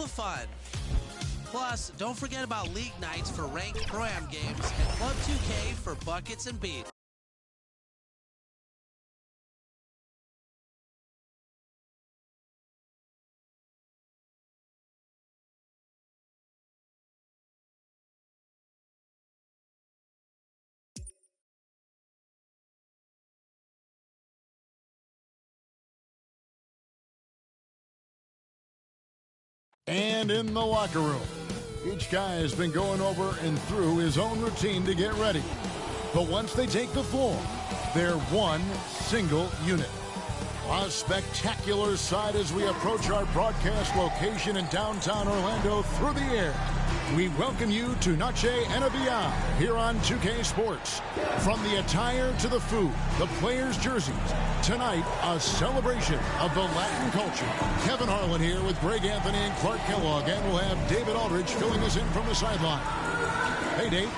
the fun. Plus, don't forget about league nights for ranked Pro-Am games and Club 2K for buckets and beats. And in the locker room, each guy has been going over and through his own routine to get ready. But once they take the floor, they're one single unit. A spectacular sight as we approach our broadcast location in downtown Orlando through the air. We welcome you to Noche and Beyond here on 2K Sports. From the attire to the food, the players' jerseys, tonight a celebration of the Latin culture. Kevin Harlan here with Greg Anthony and Clark Kellogg, and we'll have David Aldridge filling us in from the sideline. Hey, Dave.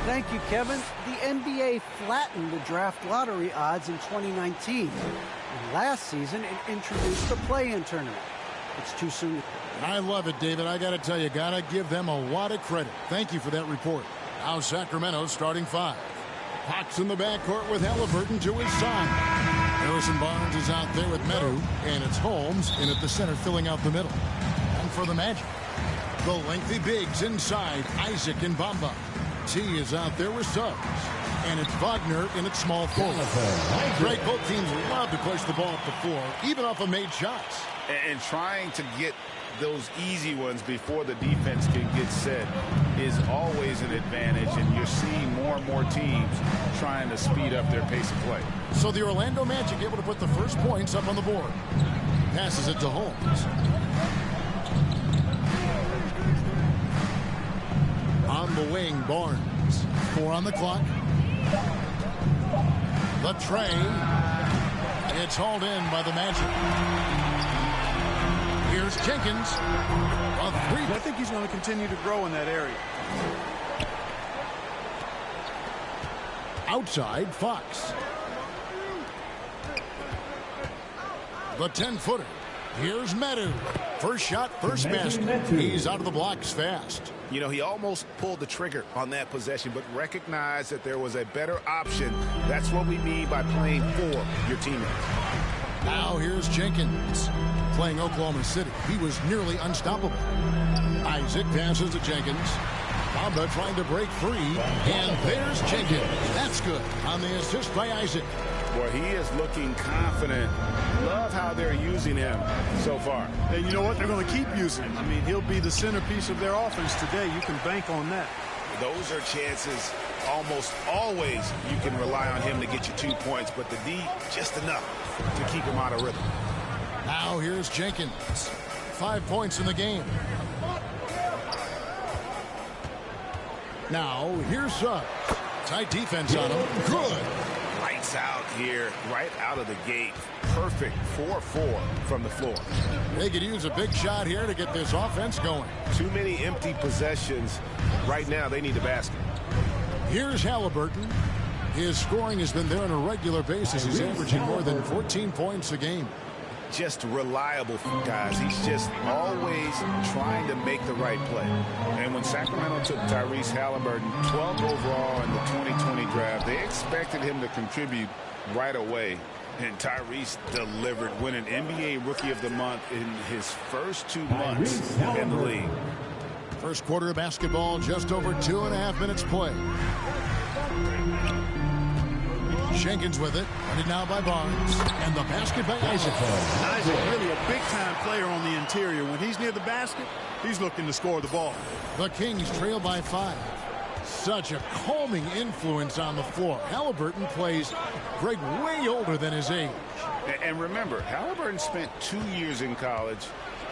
Thank you, Kevin. The NBA flattened the draft lottery odds in 2019. And last season, it introduced the play-in tournament. It's too soon. I love it, David. I got to tell you, got to give them a lot of credit. Thank you for that report. Now Sacramento's starting five. Hawks in the backcourt with Halliburton to his side. Harrison Barnes is out there with Medu, and it's Holmes in at the center filling out the middle. And for the Magic, the lengthy bigs inside, Isaac and Bamba. T is out there with Suggs. And it's Wagner in its small forward. Greg, both teams love to push the ball up the floor, even off of made shots. And trying to get those easy ones before the defense can get set is always an advantage, and you're seeing more and more teams trying to speed up their pace of play. So the Orlando Magic able to put the first points up on the board. Passes it to Holmes. On the wing, Barnes. 4 on the clock. The tray. It's hauled in by the Magic. Here's Jenkins. A three. I think he's going to continue to grow in that area. Outside, Fox. The 10-footer. Here's Medu. First shot, first basket. He's out of the blocks fast. You know, he almost pulled the trigger on that possession, but recognized that there was a better option. That's what we mean by playing for your teammates. Now here's Jenkins. Playing Oklahoma City, he was nearly unstoppable. Isaac passes to Jenkins. Bamba trying to break free, and there's Jenkins. That's good on the assist by Isaac. Boy, he is looking confident. Love how they're using him so far. And you know what? They're going to keep using him. I mean, he'll be the centerpiece of their offense today. You can bank on that. Those are chances almost always you can rely on him to get you 2 points, but the D, just enough to keep him out of rhythm. Now here's Jenkins. 5 points in the game. Now here's Suggs. Tight defense on him. Good. Lights out here, right out of the gate. Perfect 4-4 from the floor. They could use a big shot here to get this offense going. Too many empty possessions. Right now, they need a basket. Here's Halliburton. His scoring has been there on a regular basis. He's averaging more than 14 points a game. Just reliable, guys. He's just always trying to make the right play. And when Sacramento took Tyrese Halliburton 12th overall in the 2020 draft, they expected him to contribute right away. And Tyrese delivered, winning NBA Rookie of the Month in his first 2 months in the league. First quarter of basketball, just over 2.5 minutes play. Jenkins with it. Running now by Barnes. And the basket by Isaac. Isaac really a big-time player on the interior. When he's near the basket, he's looking to score the ball. The Kings trail by 5. Such a calming influence on the floor. Halliburton plays Greg way older than his age. And remember, Halliburton spent 2 years in college.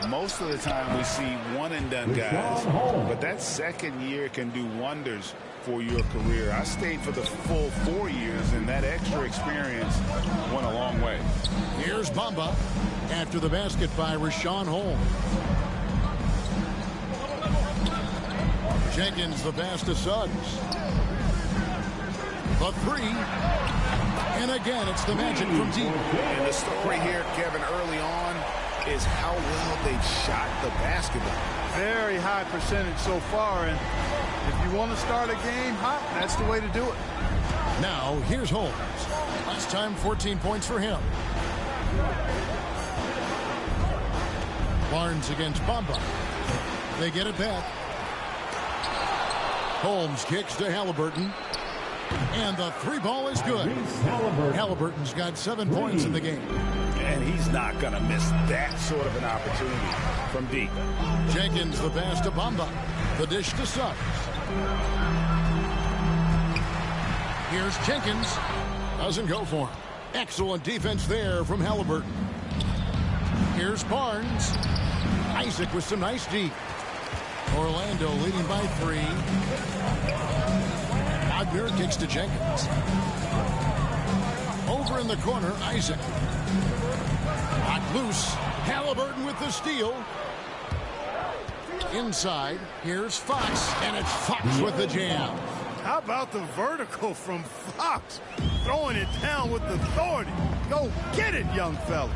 Most of the time we see one-and-done guys. But that second year can do wonders for your career. I stayed for the full 4 years, and that extra experience went a long way. Here's Bamba after the basket by Rashawn Holmes. Jenkins the pass to Suggs. The 3. And again, it's the Magic from deep. And the story here, Kevin, early on, is how well they've shot the basketball. Very high percentage so far, and if you want to start a game hot, that's the way to do it. Now, here's Holmes. Last time, 14 points for him. Barnes against Bamba. They get it back. Holmes kicks to Halliburton. And the three ball is good. Halliburton's got 7 points in the game. And he's not going to miss that sort of an opportunity from deep. Jenkins the pass to Bamba. The dish to Suggs. Here's Jenkins. Doesn't go for him. Excellent defense there from Halliburton. Here's Barnes. Isaac with some nice deep. Orlando leading by 3. Wagner kicks to Jenkins. Over in the corner, Isaac. Knocked loose. Halliburton with the steal. Inside, here's Fox, and it's Fox with the jam. How about the vertical from Fox? Throwing it down with authority. Go get it, young fella.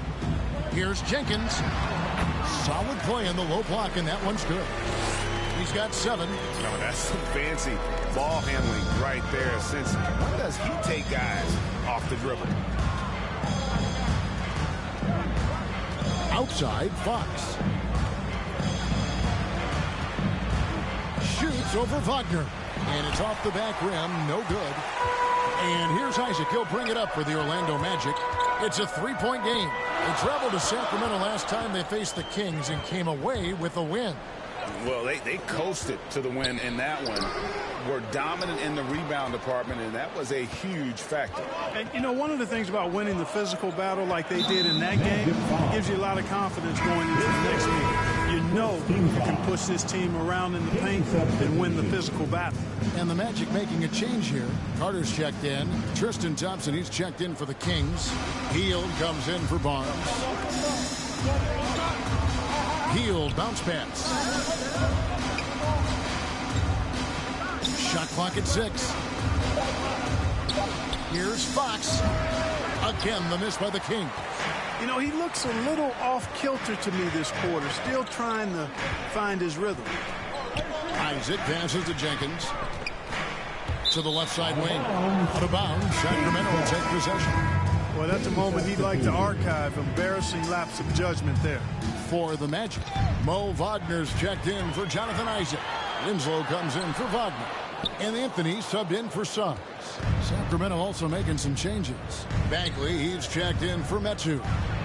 Here's Jenkins. Solid play in the low block, and that one's good. He's got 7. No, that's some fancy ball handling right there. Since when does he take guys off the dribble? Outside, Fox. Shoots over Wagner. And it's off the back rim. No good. And here's Isaac. He'll bring it up for the Orlando Magic. It's a 3-point game. They traveled to Sacramento last time they faced the Kings and came away with a win. Well, they coasted to the win in that one. Were dominant in the rebound department, and that was a huge factor. And, you know, one of the things about winning the physical battle like they did in that game gives you a lot of confidence going into the next meeting. You know you can push this team around in the paint and win the physical battle. And the Magic making a change here. Carter's checked in. Tristan Thompson, he's checked in for the Kings. Hield comes in for Barnes. Hield bounce pass. Shot clock at 6. Here's Fox. Again, the miss by the King. You know, he looks a little off kilter to me this quarter. Still trying to find his rhythm. Isaac passes to Jenkins. To the left side wing. Out of bounds. Sacramento will take possession. Well, that's a moment he'd like to archive. Embarrassing lapse of judgment there. For the Magic, Mo Wagner's checked in for Jonathan Isaac. Winslow comes in for Wagner. And Anthony subbed in for Suggs. Sacramento also making some changes. Bagley, he's checked in for Metu.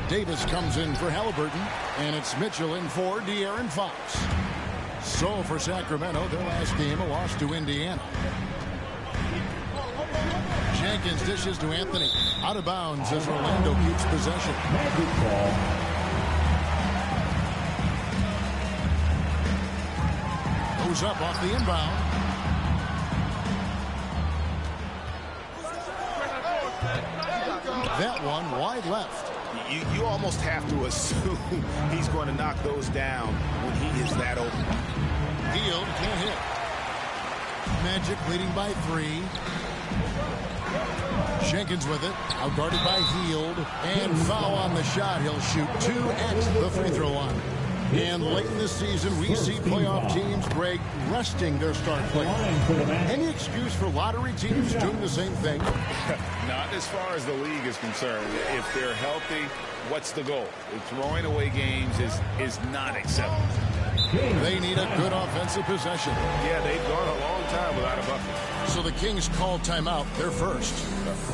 Davis comes in for Halliburton. And it's Mitchell in for De'Aaron Fox. So for Sacramento, their last game, a loss to Indiana. Jenkins dishes to Anthony. Out of bounds as Orlando keeps possession. Goes up off the inbound. That one wide left. You almost have to assume he's going to knock those down when he is that open. Hield can't hit. Magic leading by 3. Jenkins with it. Outguarded by Hield. And foul on the shot. He'll shoot 2 at the free throw line. And late in the season, we see playoff teams, Greg, resting their star players. Any excuse for lottery teams doing the same thing? Not as far as the league is concerned. If they're healthy, what's the goal? Throwing away games is not acceptable. They need a good offensive possession. Yeah, they've gone a long time without a bucket. So the Kings call timeout. They're first.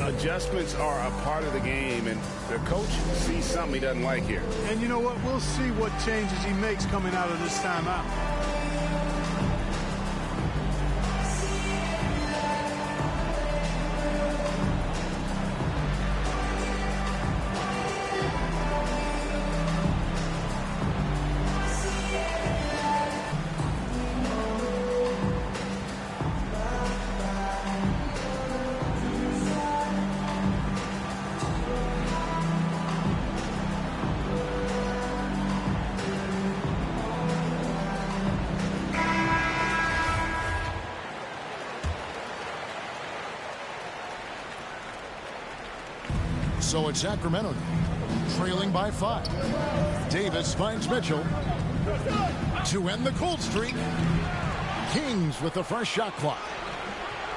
Adjustments are a part of the game, and the coach sees something he doesn't like here. And you know what? We'll see what changes he makes coming out of this timeout. So it's Sacramento. trailing by 5. Davis finds Mitchell to end the cold streak. Kings with the fresh shot clock.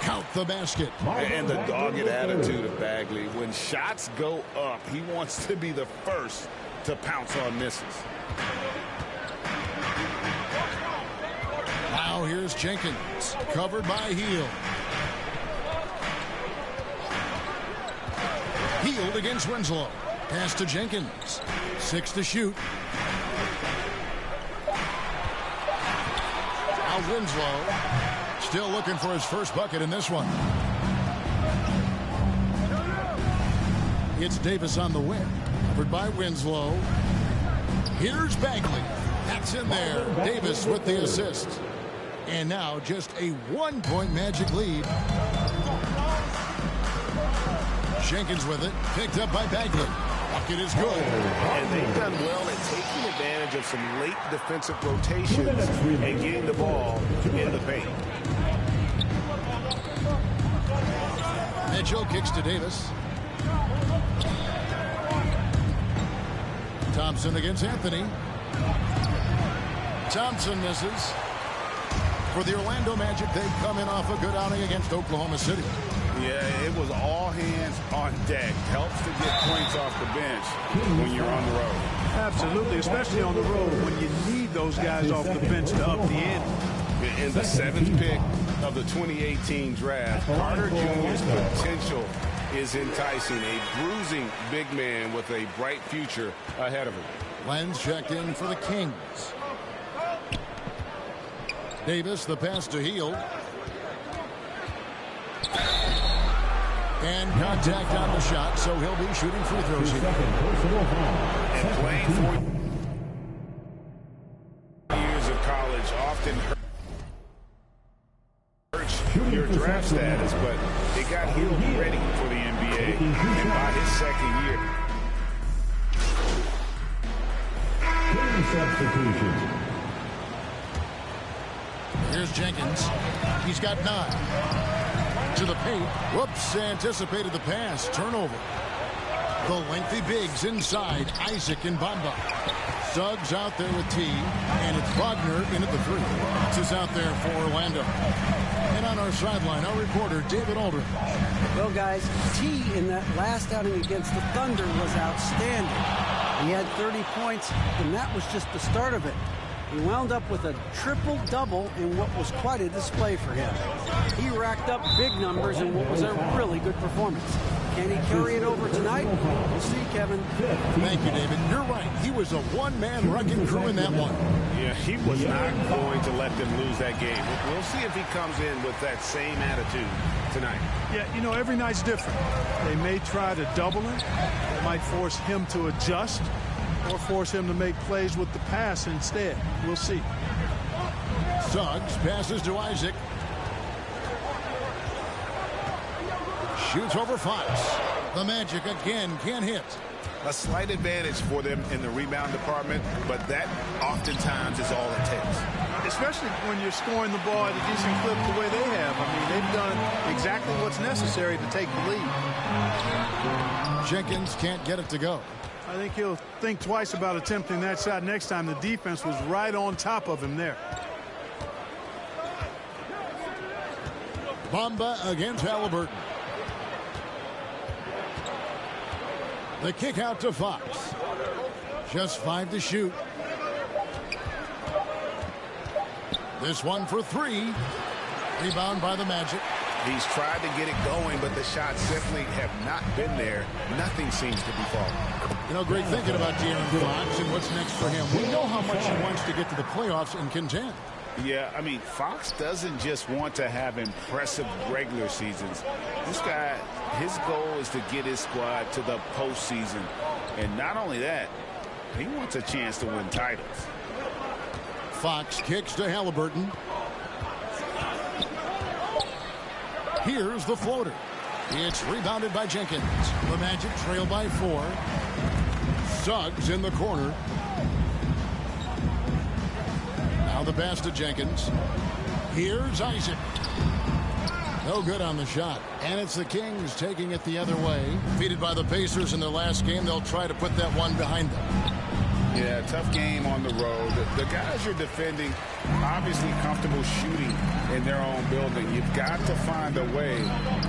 Count the basket. And the dogged attitude of Bagley. When shots go up, he wants to be the first to pounce on misses. Now here's Jenkins, covered by Hield. Hield against Winslow. Pass to Jenkins. 6 to shoot. Now Winslow still looking for his first bucket in this one. It's Davis on the wing. Covered by Winslow. Here's Bagley. That's in there. Davis with the assist. And now just a 1-point Magic lead. Jenkins with it. Picked up by Bagley. Bucket is good. And they've done well at taking advantage of some late defensive rotations and getting the ball in the paint. Mitchell kicks to Davis. Thompson against Anthony. Thompson misses. For the Orlando Magic, they come in off a good outing against Oklahoma City. Yeah, it was all hands on deck. Helps to get points off the bench when you're on the road. Absolutely, especially on the road when you need those guys off the bench to up the ante. In the 7th pick of the 2018 draft, Carter Jr.'s potential is enticing. A bruising big man with a bright future ahead of him. Lenz checked in for the Kings. Davis, the pass to Hield. And contact on the shot, so he'll be shooting free throws here. And playing 4 years of college often hurts your draft status, but it got Hield ready for the NBA. And by his second year, substitution. Here's Jenkins. He's got 9. To the paint. Whoops, anticipated the pass. Turnover. The lengthy bigs inside. Isaac and Bamba. Suggs out there with T. And it's Wagner in at the 3. This is out there for Orlando. And on our sideline, our reporter, David Aldridge. Well, guys, T in that last outing against the Thunder was outstanding. He had 30 points, and that was just the start of it. He wound up with a triple-double in what was quite a display for him. He racked up big numbers in what was a really good performance. Can he carry it over tonight? We'll see, Kevin. Thank you, David. You're right. He was a one-man wrecking crew in that one. Yeah, he was not going to let them lose that game. We'll see if he comes in with that same attitude tonight. Yeah, you know, every night's different. They may try to double him. They might force him to adjust or force him to make plays with the pass instead. We'll see. Suggs passes to Isaac. Shoots over Fox. The Magic again can't hit. A slight advantage for them in the rebound department, but that oftentimes is all it takes. Especially when you're scoring the ball at a decent clip the way they have. I mean, they've done exactly what's necessary to take the lead. Jenkins can't get it to go. I think he'll think twice about attempting that shot next time. The defense was right on top of him there. Bamba against Halliburton. The kick out to Fox. Just 5 to shoot. This one for 3. Rebound by the Magic. He's tried to get it going, but the shots simply have not been there. Nothing seems to be falling. You know, great thinking about De'Aaron Fox and what's next for him. We know how much he wants to get to the playoffs and contend. Yeah, I mean, Fox doesn't just want to have impressive regular seasons. This guy, his goal is to get his squad to the postseason. And not only that, he wants a chance to win titles. Fox kicks to Halliburton. Here's the floater. It's rebounded by Jenkins. The Magic trail by 4. Suggs in the corner. Now the pass to Jenkins. Here's Isaac. No good on the shot. And it's the Kings taking it the other way. Defeated by the Pacers in their last game, they'll try to put that one behind them. Yeah, tough game on the road. The guys you're defending, obviously comfortable shooting in their own building. You've got to find a way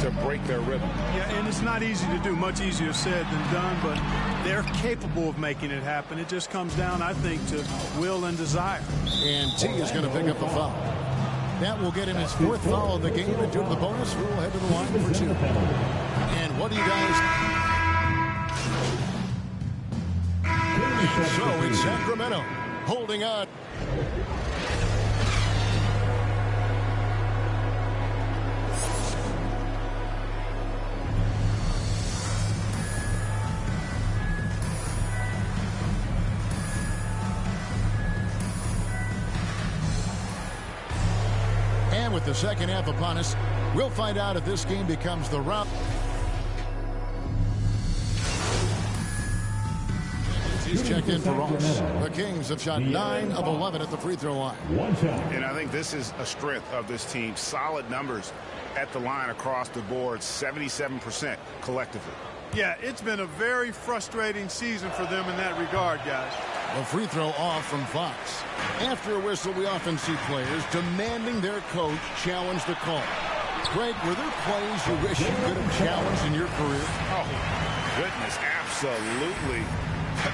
to break their rhythm. Yeah, and it's not easy to do. Much easier said than done, but they're capable of making it happen. It just comes down, I think, to will and desire. And T is going to pick up the foul. That will get him his 4th foul of the game, and due to the bonus, we'll head to the line for 2. And what do you guys... So it's Sacramento holding on. And with the second half upon us, we'll find out if this game becomes the round. He's checked in for Ross. The Kings have shot 9 of 11 at the free throw line. And I think this is a strength of this team. Solid numbers at the line across the board, 77% collectively. Yeah, it's been a very frustrating season for them in that regard, guys. A free throw off from Fox. After a whistle, we often see players demanding their coach challenge the call. Greg, were there plays you wish you could have challenged in your career? Oh, goodness, absolutely.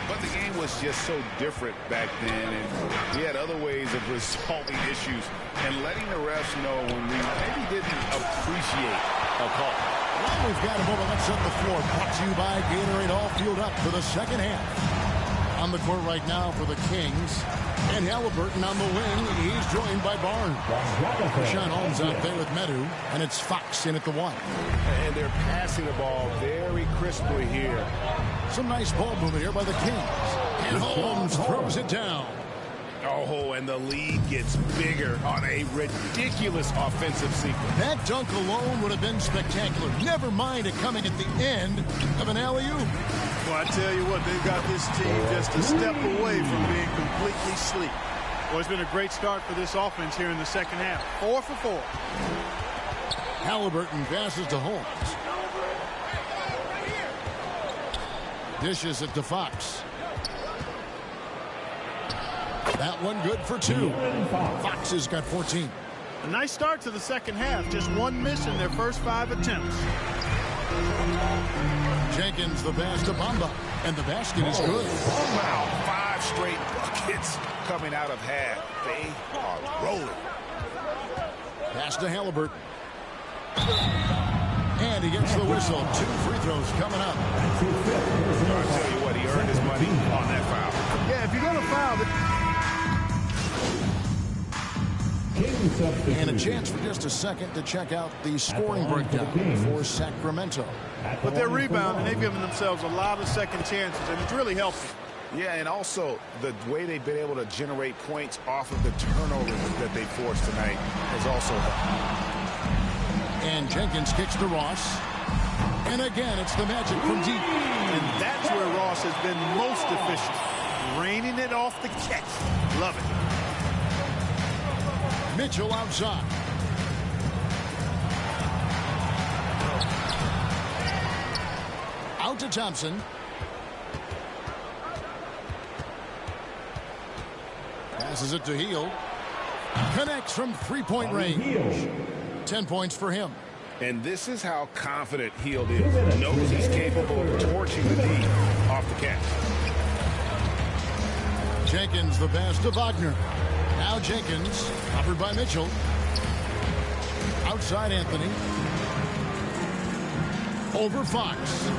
But the game was just so different back then, and we had other ways of resolving issues and letting the refs know when we maybe didn't appreciate a call. Well, we've got a moment left on the floor. Brought to you by Gatorade. All fueled up for the second half. On the court right now for the Kings. And Halliburton on the wing. He's joined by Barnes. Sean Holmes out there with Medu. And it's Fox in at the 1. And they're passing the ball very crisply here. Some nice ball movement here by the Kings. And Holmes throws it down. Oh, and the lead gets bigger on a ridiculous offensive sequence. That dunk alone would have been spectacular. Never mind it coming at the end of an alley-oop. Well, I tell you what, they've got this team just a step away from being completely asleep. Well, it's been a great start for this offense here in the second half. 4 for 4. Halliburton passes to Holmes. Dishes it to Fox. That one good for 2. Fox has got 14. A nice start to the second half. Just one miss in their first 5 attempts. Jenkins the pass to Bamba. And the basket is good. Wow, 5 straight buckets coming out of half. They are rolling. Pass to Halliburton. And he gets the whistle. 2 free throws coming up. I'll tell you what, he earned his money on that foul. Yeah, if you're going to foul it. And a chance for just a second to check out the scoring breakdown for Sacramento. But they're rebounding. They've given themselves a lot of second chances, and it's really helping. Yeah, and also the way they've been able to generate points off of the turnovers that they forced tonight has also helped. And Jenkins kicks to Ross. And again, it's the magic from deep. And that's where Ross has been most efficient. Raining it off the catch. Love it. Mitchell outside. Out to Thompson. Passes it to Hield. Connects from three-point range. 10 points for him. And this is how confident Hield is. Knows he's capable of torching the D off the catch. Jenkins the pass to Wagner. Now Jenkins, covered by Mitchell. Outside Anthony. Over Fox.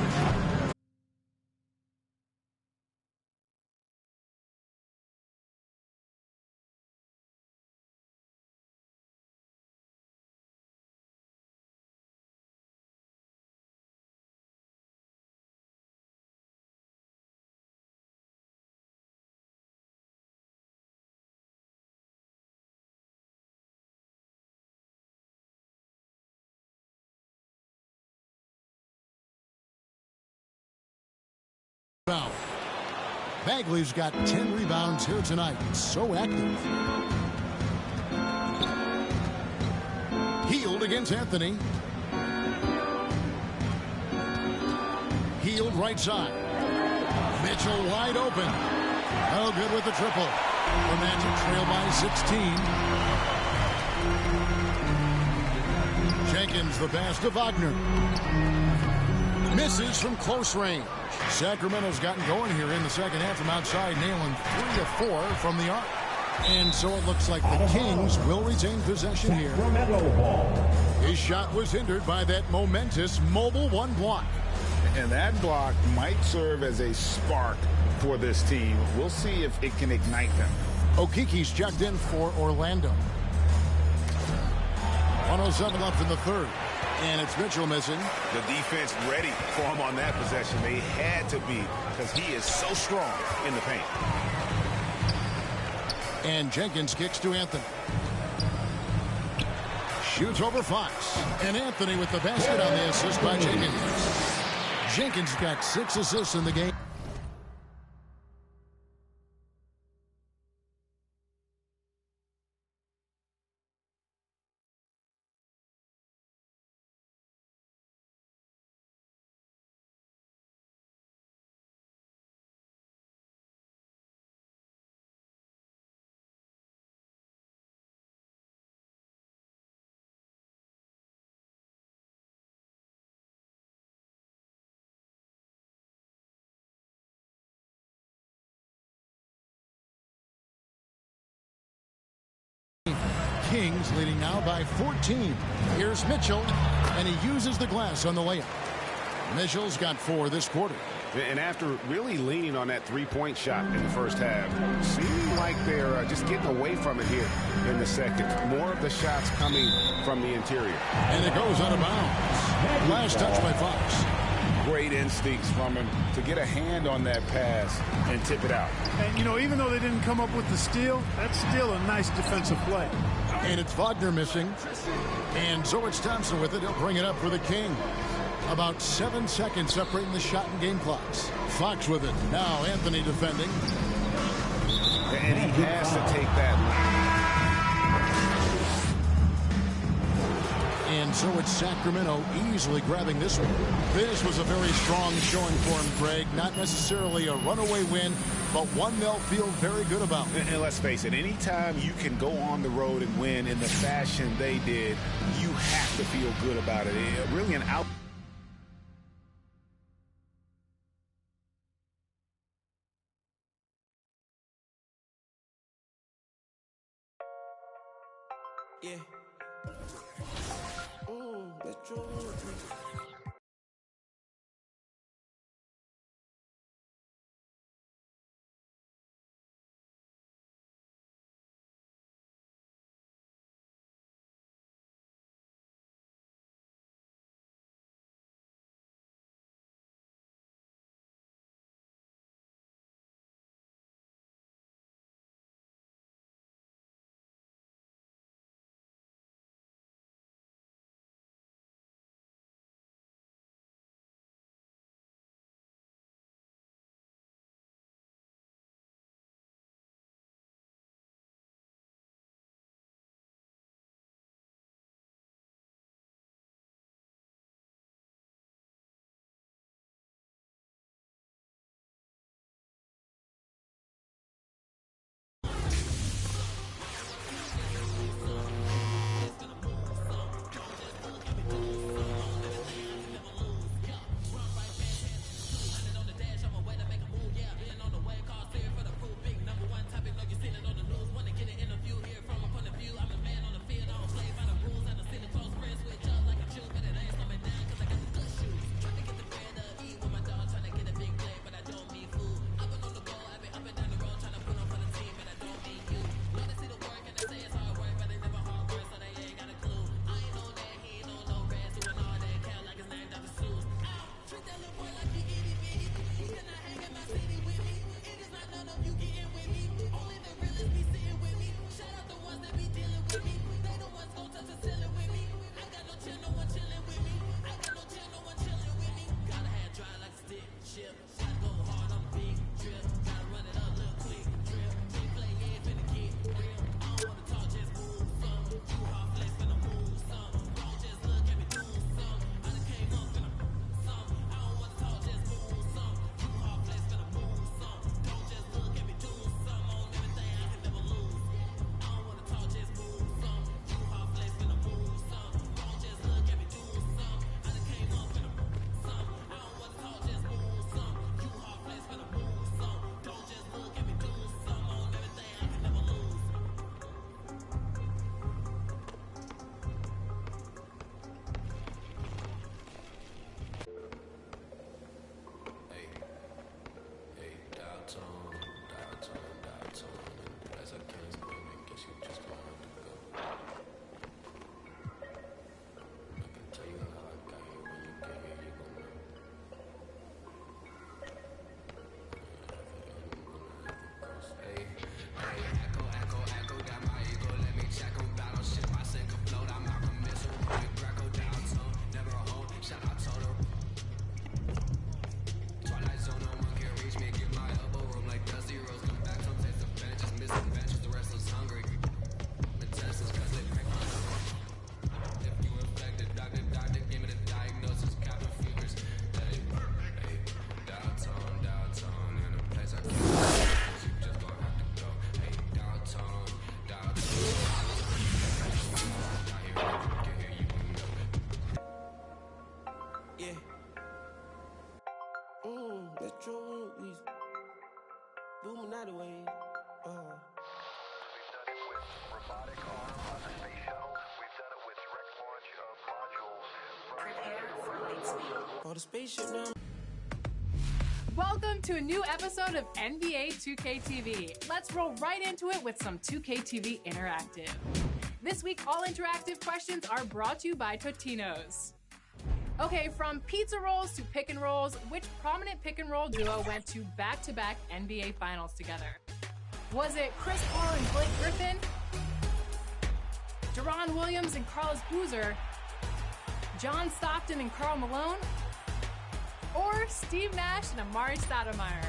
Bagley's got 10 rebounds here tonight. So active. Hield against Anthony. Healed right side. Mitchell wide open. Oh, good with the triple. The Magic trail by 16. Jenkins the pass to Wagner. Misses from close range. Sacramento's gotten going here in the second half from outside, nailing 3 of 4 from the arc. And so it looks like the Kings will retain possession here. His shot was hindered by that momentous mobile one block. And that block might serve as a spark for this team. We'll see if it can ignite them. Okiki's checked in for Orlando. 107 left in the third. And it's Mitchell missing. The defense ready for him on that possession. They had to be, because he is so strong in the paint. And Jenkins kicks to Anthony. Shoots over Fox. And Anthony with the basket on the assist by Jenkins. Jenkins got 6 assists in the game. Kings leading now by 14. Here's Mitchell, and he uses the glass on the layup. Mitchell's got 4 this quarter. And after really leaning on that three-point shot in the first half, seeming like they're just getting away from it here in the second. More of the shots coming from the interior. And it goes out of bounds. Last touch by Fox. Great instincts from him to get a hand on that pass and tip it out. And, you know, even though they didn't come up with the steal, that's still a nice defensive play. And it's Wagner missing. And so it's Thompson with it. He'll bring it up for the King. About 7 seconds separating the shot and game clocks. Fox with it. Now Anthony defending. And he has to take that lead. And so it's Sacramento easily grabbing this one. This was a very strong showing for him, Greg. Not necessarily a runaway win, but one they'll feel very good about. And let's face it, anytime you can go on the road and win in the fashion they did, you have to feel good about it. Really an out. Yeah. That's true. sideways. We've done it with robotic arm on the space shuttle. We've done it with direct launch of modules. Prepare for lightspeed. Oh, the spaceship now. Welcome to a new episode of NBA 2K TV. Let's roll right into it with some 2K TV Interactive. This week, all interactive questions are brought to you by Totino's. Okay, from pizza rolls to pick and rolls, which prominent pick and roll duo went to back-to-back NBA Finals together? Was it Chris Paul and Blake Griffin? Deron Williams and Carlos Boozer? John Stockton and Karl Malone? Or Steve Nash and Amari Stoudemire?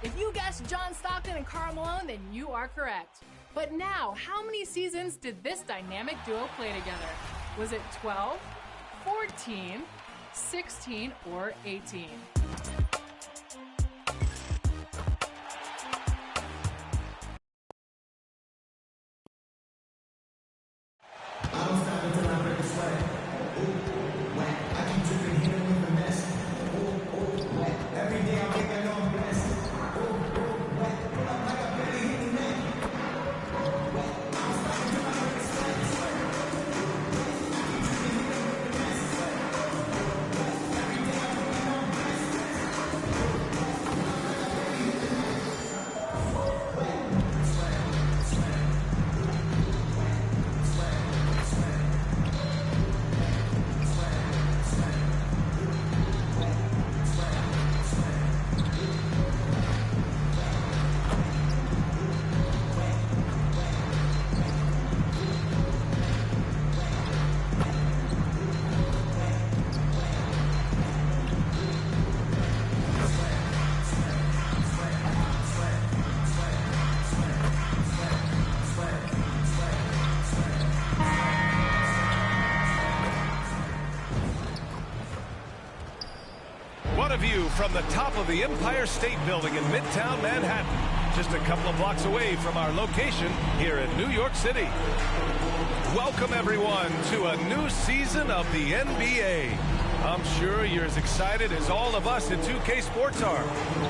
If you guessed John Stockton and Karl Malone, then you are correct. But now, how many seasons did this dynamic duo play together? Was it 12, 14, 16, or 18? View from the top of the Empire State Building in Midtown Manhattan, just a couple of blocks away from our location here in New York City. Welcome everyone to a new season of the NBA. I'm sure you're as excited as all of us at 2K Sports are.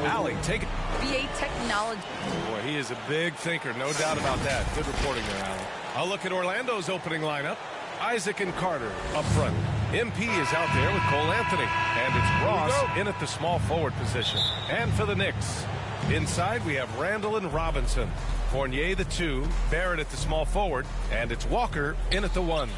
Allie, take it. NBA technology. Boy, he is a big thinker, no doubt about that. Good reporting there, Allie. I'll look at Orlando's opening lineup. Isaac and Carter up front. MP is out there with Cole Anthony. And it's Ross in at the small forward position. And for the Knicks, inside we have Randall and Robinson. Fournier the 2, Barrett at the small forward, and it's Walker in at the 1.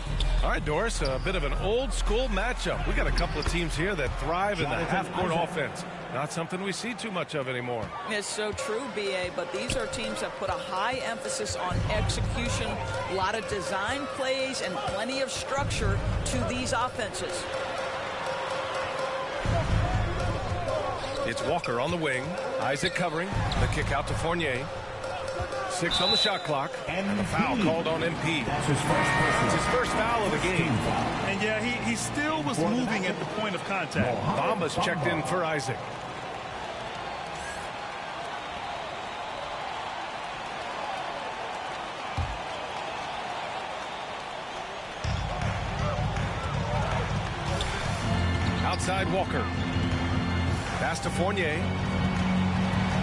All right, Doris, a bit of an old school matchup. We got a couple of teams here that thrive in the half-court offense. Not something we see too much of anymore. It's so true, B.A., but these are teams that put a high emphasis on execution, a lot of design plays, and plenty of structure to these offenses. It's Walker on the wing. Isaac covering. The kick out to Fournier. 6 on the shot clock. And a foul called on MP. It's his first foul of the game. And yeah, he still was moving at the point of contact. Bamba's checked in for Isaac. Outside Walker. Pass to Fournier.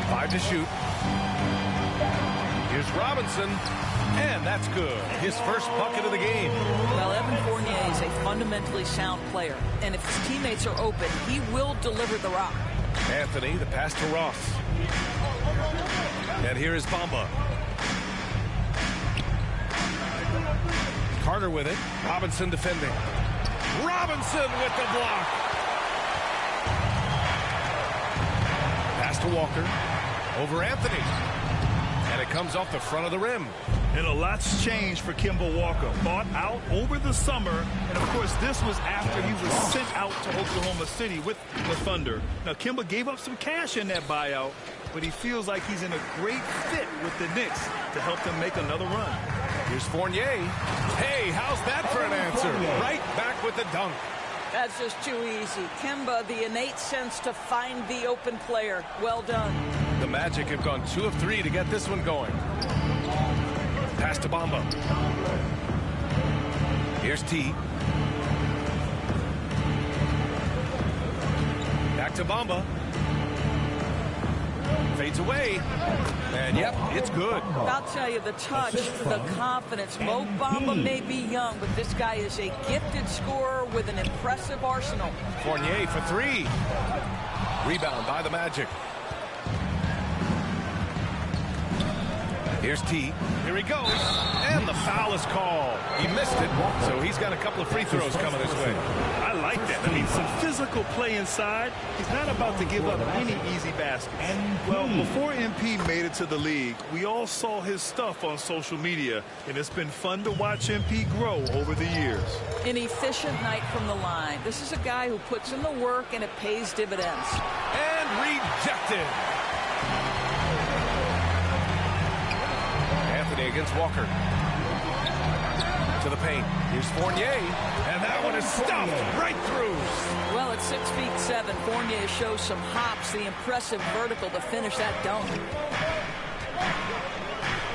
5 to shoot. Here's Robinson, and that's good. His first bucket of the game. Well, Evan Fournier is a fundamentally sound player, and if his teammates are open, he will deliver the rock. Anthony, the pass to Ross. And here is Bamba. Carter with it. Robinson defending. Robinson with the block. Pass to Walker. Over Anthony. And it comes off the front of the rim. And a lot's changed for Kemba Walker. Bought out over the summer. And, of course, this was after he was sent out to Oklahoma City with the Thunder. Now, Kemba gave up some cash in that buyout, but he feels like he's in a great fit with the Knicks to help them make another run. Here's Fournier. Hey, how's that for an answer? Right back with the dunk. That's just too easy. Kemba, the innate sense to find the open player. Well done. The Magic have gone 2 of 3 to get this one going. Pass to Bamba. Here's T. to Bamba. Fades away. And, yep, it's good. I'll tell you, the touch, the confidence. Mo Bamba may be young, but this guy is a gifted scorer with an impressive arsenal. Fournier for three. Rebound by the Magic. Here's T. Here he goes. And the foul is called. He missed it, so he's got a couple of free throws coming his way. I like that. I mean, some physical play inside. He's not about to give up any easy baskets. Well, before MP made it to the league, we all saw his stuff on social media, and it's been fun to watch MP grow over the years. An efficient night from the line. This is a guy who puts in the work, and it pays dividends. And rejected. Against Walker. To the paint. Here's Fournier. And that one is stuffed right through. Well, at 6'7", Fournier shows some hops, the impressive vertical to finish that dunk.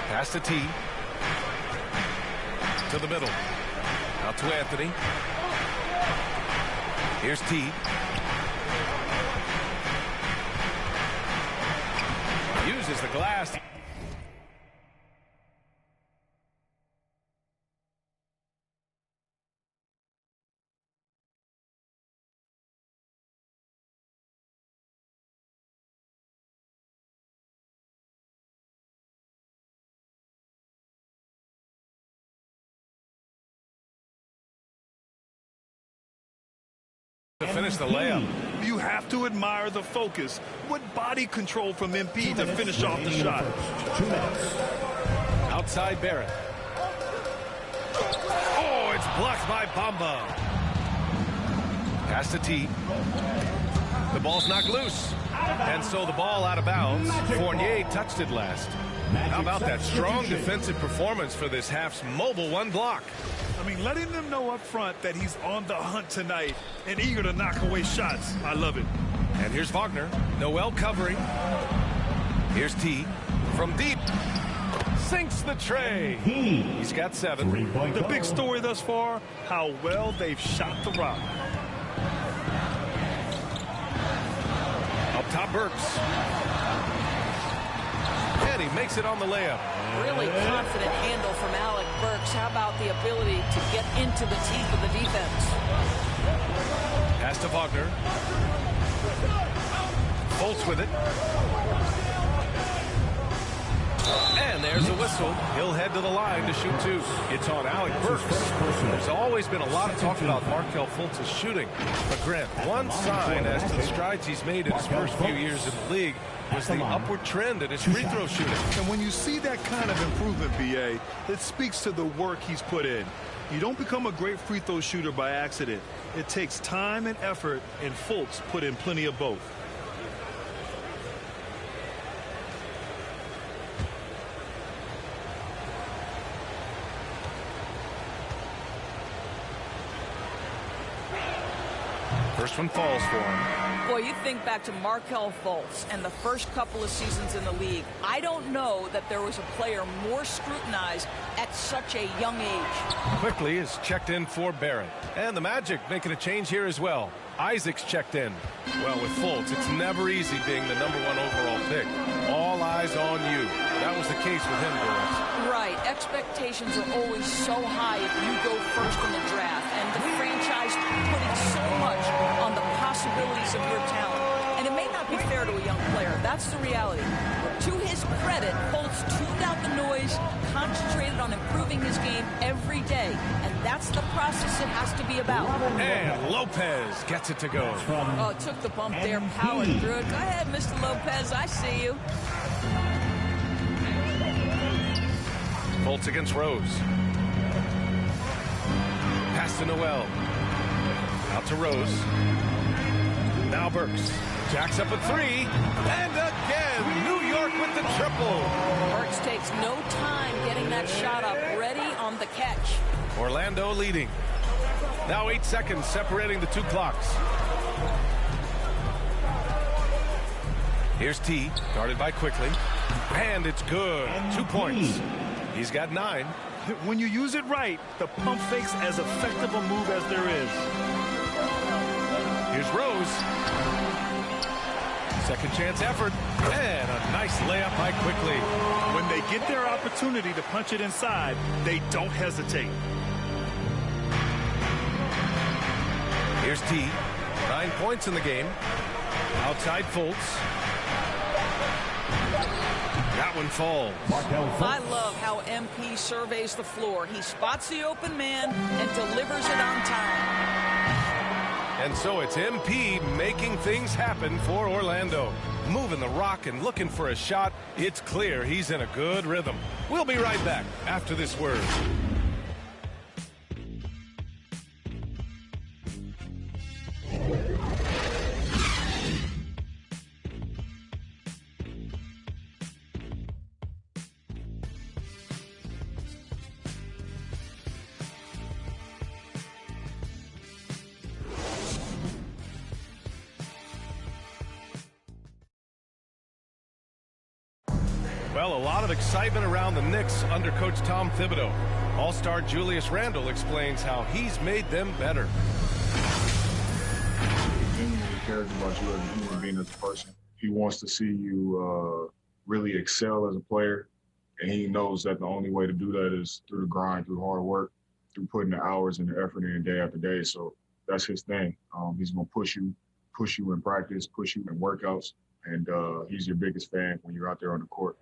Pass to T. To the middle. Out to Anthony. Here's T. Uses the glass. To finish the layup. You have to admire the focus. What body control from MP to finish off the shot. Outside Barrett. Oh, it's blocked by Bamba. Pass to T. The ball's knocked loose. And so the ball out of bounds. Fournier touched it last. How about that strong defensive performance for this half's mobile one block? I mean, letting them know up front that he's on the hunt tonight and eager to knock away shots. I love it. And here's Wagner. Noel covering. Here's T. From deep. Sinks the tray. He's got 7. The big story thus far, how well they've shot the rock. Up top, Burks. And he makes it on the layup. Really confident handle from Alec Burks. How about the ability to get into the teeth of the defense? Pass to Wagner. Fultz with it. And there's a whistle. He'll head to the line to shoot 2. It's on Alec Burks. There's always been a lot of talk about Markelle Fultz's shooting. But Grant, one sign as to the strides he's made in his first few years in the league was the upward trend in his free throw shooting. And when you see that kind of improvement, BA, it speaks to the work he's put in. You don't become a great free throw shooter by accident. It takes time and effort, and Fultz put in plenty of both. First one falls for him. Boy, you think back to Markelle Fultz and the first couple of seasons in the league. I don't know that there was a player more scrutinized at such a young age. Quickly is checked in for Barrett. And the Magic making a change here as well. Isaac's checked in. Well, with Fultz, it's never easy being the #1 overall pick. All eyes on you. That was the case with him, girls. Right. Expectations are always so high if you go first in the draft. And the franchise putting so much on the possibilities of your talent. And it may not be fair to a young player. That's the reality. To his credit, Fultz tuned out the noise, concentrated on improving his game every day. And that's the process it has to be about. And Lopez gets it to go. Oh, took the bump there, powered through it. Go ahead, Mr. Lopez. I see you. Fultz against Rose. Pass to Noel. Out to Rose. Now Burks. Jacks up a 3. And again, New York with the triple. Burks takes no time getting that shot up, ready on the catch. Orlando leading. Now 8 seconds separating the 2 clocks. Here's T, guarded by Quickly. And it's good. 2 points. He's got 9. When you use it right, the pump fake's as effective a move as there is. Here's Rose. Second chance effort. And a nice layup by Quickly. When they get their opportunity to punch it inside, they don't hesitate. Here's T. 9 points in the game. Outside Fultz. That one falls. I love how MP surveys the floor. He spots the open man and delivers it on time. And so it's MP making things happen for Orlando. Moving the rock and looking for a shot. It's clear he's in a good rhythm. We'll be right back after this word. Well, a lot of excitement around the Knicks under Coach Tom Thibodeau. All-star Julius Randle explains how he's made them better. He cares about you as a human being, as a person. He wants to see you really excel as a player, and he knows that the only way to do that is through the grind, through hard work, through putting the hours and the effort in day after day. So that's his thing. He's going to push you in practice, push you in workouts, and he's your biggest fan when you're out there on the court.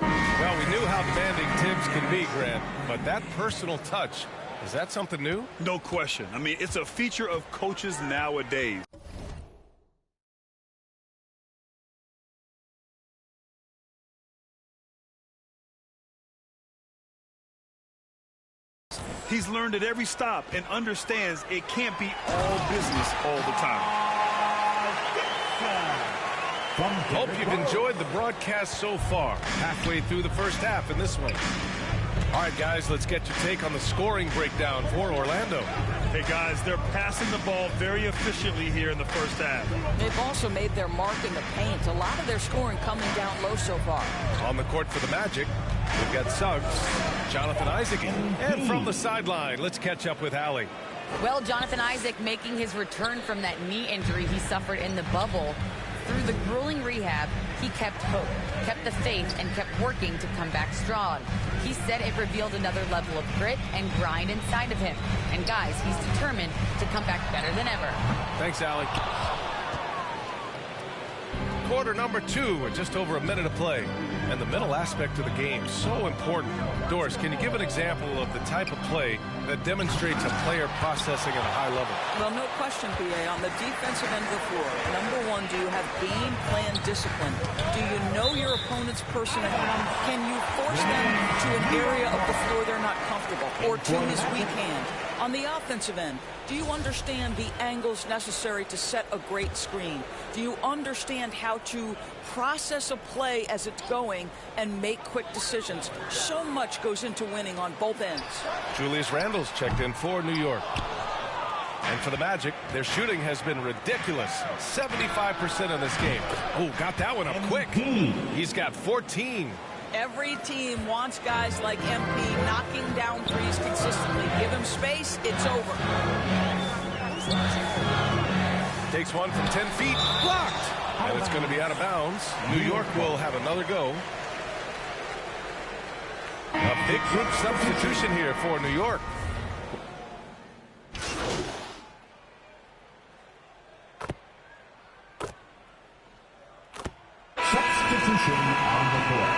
Well, we knew how demanding Tibbs can be, Grant, but that personal touch, is that something new? No question. I mean, it's a feature of coaches nowadays. He's learned at every stop and understands it can't be all business all the time. Hope you've enjoyed the broadcast so far. Halfway through the first half in this one. All right, guys, let's get your take on the scoring breakdown for Orlando. Hey, guys, they're passing the ball very efficiently here in the first half. They've also made their mark in the paint. A lot of their scoring coming down low so far. On the court for the Magic, we've got Suggs, Jonathan Isaac, and from the sideline, let's catch up with Allie. Well, Jonathan Isaac making his return from that knee injury he suffered in the bubble. Through the grueling rehab, he kept hope, kept the faith, and kept working to come back strong. He said it revealed another level of grit and grind inside of him. And guys, he's determined to come back better than ever. Thanks, Allie. Quarter number 2 with just over a minute of play. And the mental aspect of the game, so important. Doris, can you give an example of the type of play that demonstrates a player processing at a high level? Well, no question, B.A. On the defensive end of the floor, number one, do you have game plan discipline? Do you know your opponent's personnel? Can you force them to an area of the floor they're not comfortable or to his weak hand? On the offensive end, do you understand the angles necessary to set a great screen? Do you understand how to process a play as it's going and make quick decisions? So much goes into winning on both ends. Julius Randle's checked in for New York. And for the Magic, their shooting has been ridiculous. 75% in this game. Oh, got that one up quick. He's got 14. Every team wants guys like MP knocking down threes consistently. Give him space, it's over. Takes one from 10 feet, blocked. And it's going to be out of bounds. New York will have another go. A big group substitution here for New York. Substitution on the court.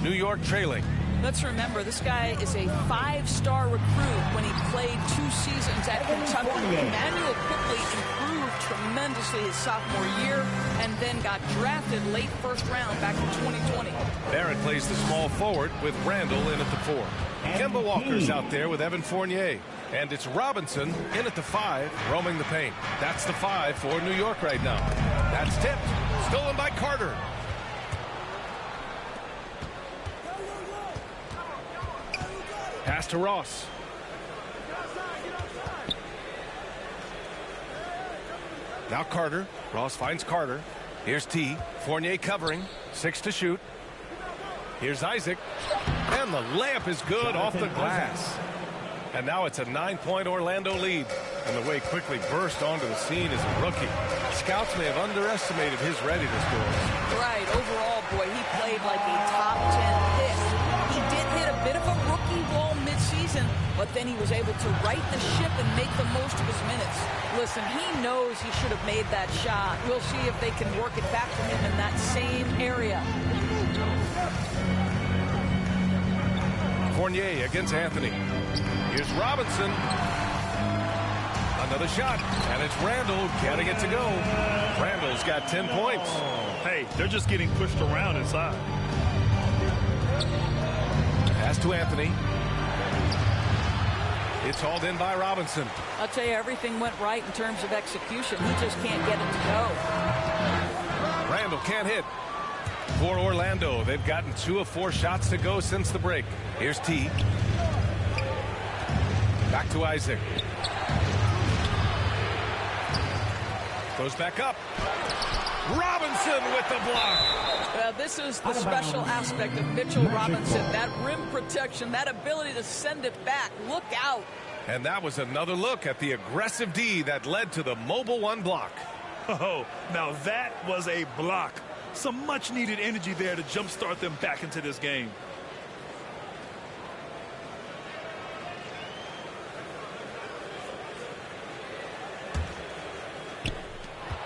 New York trailing. Let's remember, this guy is a 5-star recruit when he played 2 seasons at Kentucky. Emmanuel Quickly improved tremendously his sophomore year and then got drafted late first round back in 2020. Barrett plays the small forward with Randle in at the 4. Kemba Walker's out there with Evan Fournier. And it's Robinson in at the 5, roaming the paint. That's the 5 for New York right now. That's tipped. Stolen by Carter. Pass to Ross. Now Carter. Ross finds Carter. Here's T. Fournier covering. 6 to shoot. Here's Isaac. And the layup is good off the glass. And now it's a 9-point Orlando lead. And the way quickly burst onto the scene as a rookie. Scouts may have underestimated his readiness, girls. Right. Overall, boy, he played like a top 10 pick. He did hit a bit of a rookie wall midseason, but then he was able to right the ship and make the most of his minutes. Listen, he knows he should have made that shot. We'll see if they can work it back to him in that same area. Fournier against Anthony. Here's Robinson. Another shot, and it's Randall getting it to go. Randall's got 10 points. Hey, they're just getting pushed around inside. Pass to Anthony. It's hauled in by Robinson. I'll tell you, everything went right in terms of execution. He just can't get it to go. Randall can't hit. For Orlando, they've gotten 2 of 4 shots to go since the break. Here's T. Back to Isaac. Goes back up. Robinson with the block. This is the special aspect of Mitchell Robinson. That rim protection, that ability to send it back. Look out. And that was another look at the aggressive D that led to the mobile 1 block. Oh, now that was a block. Some much-needed energy there to jumpstart them back into this game.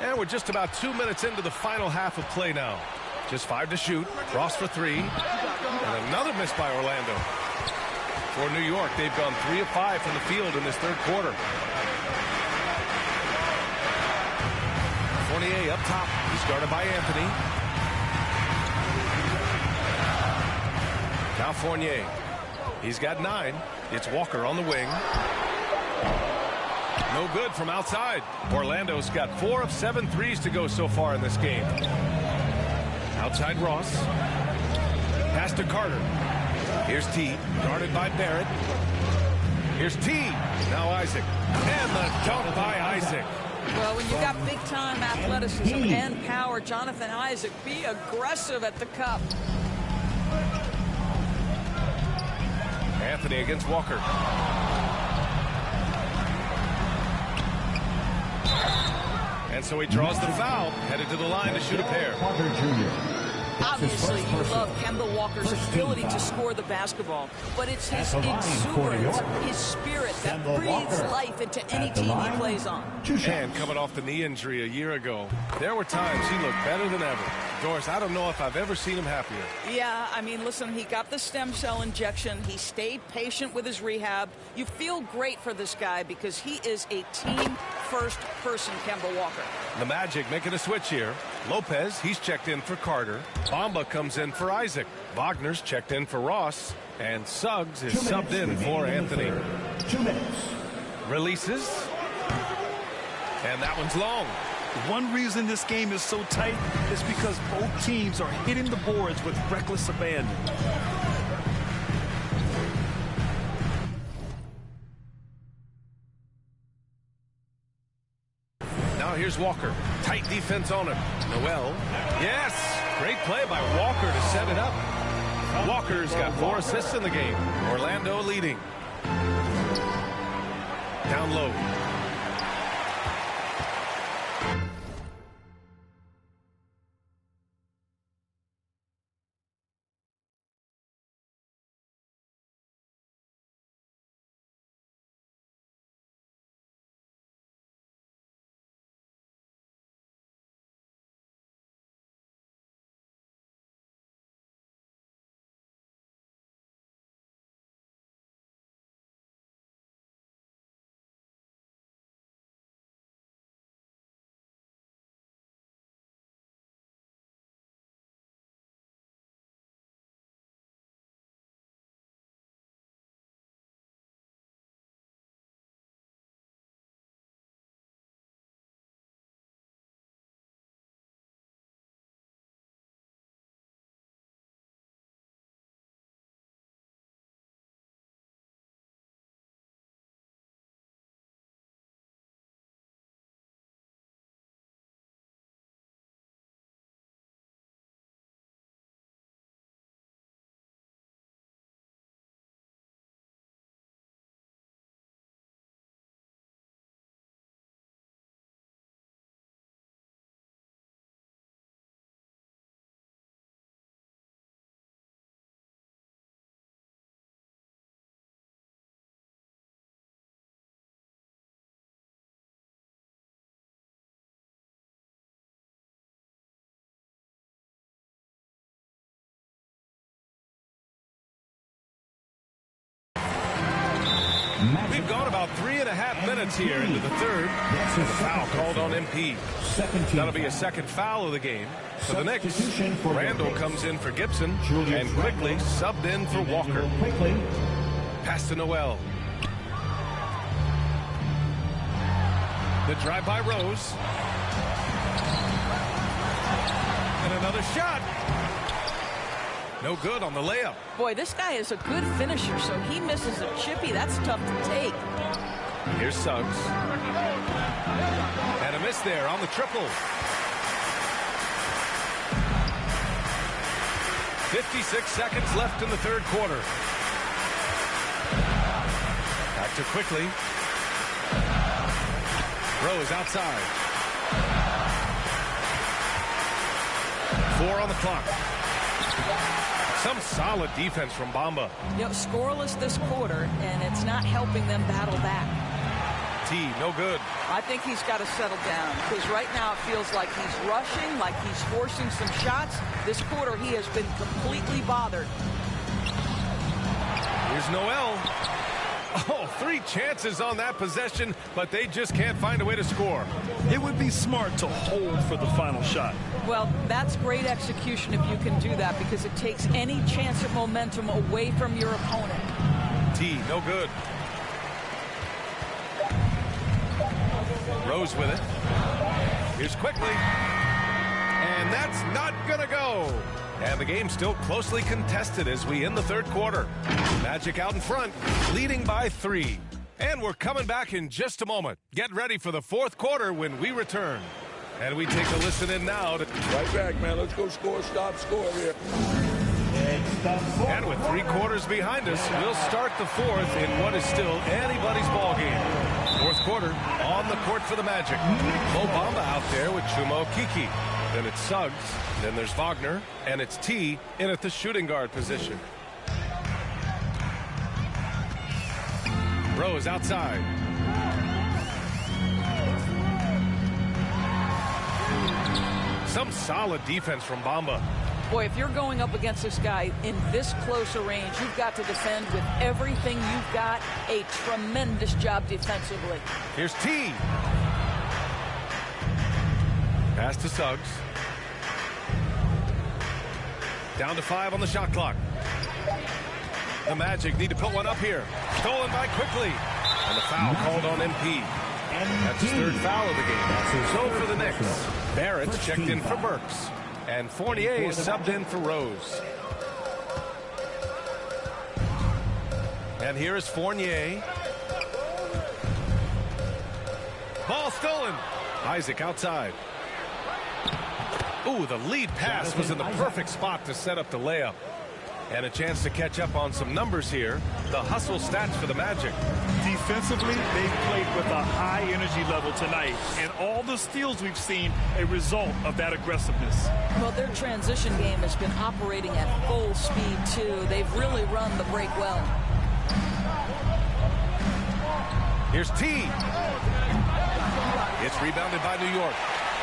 And we're just about 2 minutes into the final half of play now. Just 5 to shoot. Ross for 3. And another miss by Orlando. For New York, they've gone 3 of 5 from the field in this third quarter. Fournier up top. He's guarded by Anthony. Now Fournier. He's got 9. It's Walker on the wing. No good from outside. Orlando's got 4 of 7 threes to go so far in this game. Outside Ross. Pass to Carter. Here's T. Guarded by Barrett. Here's T. Now Isaac. And the dunk by Isaac. Well, when you got big-time athleticism and power, Jonathan Isaac, be aggressive at the cup. Anthony against Walker. And so he draws the foul, headed to the line to shoot a pair. Obviously, you love Kemba Walker's ability to score the basketball, but it's his exuberance, his spirit that breathes life into any team he plays on. And coming off the knee injury a year ago, there were times he looked better than ever. Doris, I don't know if I've ever seen him happier. Yeah, I mean, listen, he got the stem cell injection. He stayed patient with his rehab. You feel great for this guy because he is a team-first person, Kemba Walker. The Magic making a switch here. Lopez, he's checked in for Carter. Bamba comes in for Isaac. Wagner's checked in for Ross. And Suggs is subbed in for Anthony. 2 minutes. Releases. And that one's long. One reason this game is so tight is because both teams are hitting the boards with reckless abandon. Now here's Walker. Tight defense on him. Noel. Yes! Great play by Walker to set it up. Walker's got 4 assists in the game. Orlando leading. Down low. We've gone about 3.5 minutes here into the third. And the foul called on MP. That'll be a second foul of the game. For the Knicks, Randall comes in for Gibson and quickly subbed in for Walker. Pass to Noel. The drive by Rose. And another shot. No good on the layup. Boy, this guy is a good finisher, so he misses a chippy. That's tough to take. Here's Suggs. And a miss there on the triple. 56 seconds left in the third quarter. Back to quickly. Rose outside. 4 on the clock. Some solid defense from Bamba. You know, scoreless this quarter, and it's not helping them battle back. T, no good. I think he's got to settle down, because right now it feels like he's rushing, like he's forcing some shots. This quarter he has been completely bothered. Here's Noel. Oh, 3 chances on that possession, but they just can't find a way to score. It would be smart to hold for the final shot. Well, that's great execution if you can do that, because it takes any chance of momentum away from your opponent. T, no good. Rose with it. Here's quickly. And that's not going to go. And the game's still closely contested as we end the third quarter. Magic out in front, leading by 3. And we're coming back in just a moment. Get ready for the fourth quarter when we return. And we take a listen in now to... Right back, man. Let's go score, stop, score here. And with 3 quarters behind us, we'll start the fourth in what is still anybody's ball game. Fourth quarter, on the court for the Magic. Mo Bamba out there with Chuma Okeke. Then it's Suggs, then there's Wagner, and it's T in at the shooting guard position. Rose outside. Some solid defense from Bamba. Boy, if you're going up against this guy in this close a range, you've got to defend with everything you've got. A tremendous job defensively. Here's T. Pass to Suggs. Down to 5 on the shot clock. The Magic need to put one up here. Stolen by quickly. And the foul called on MP. That's his 3rd foul of the game. So for the Knicks, Barrett's checked in for Burks. And Fournier is subbed in for Rose. And here is Fournier. Ball stolen. Isaac outside. Ooh, the lead pass was in the perfect spot to set up the layup. And a chance to catch up on some numbers here. The hustle stats for the Magic. Defensively, they've played with a high energy level tonight. And all the steals we've seen, a result of that aggressiveness. Well, their transition game has been operating at full speed, too. They've really run the break well. Here's T. It's rebounded by New York.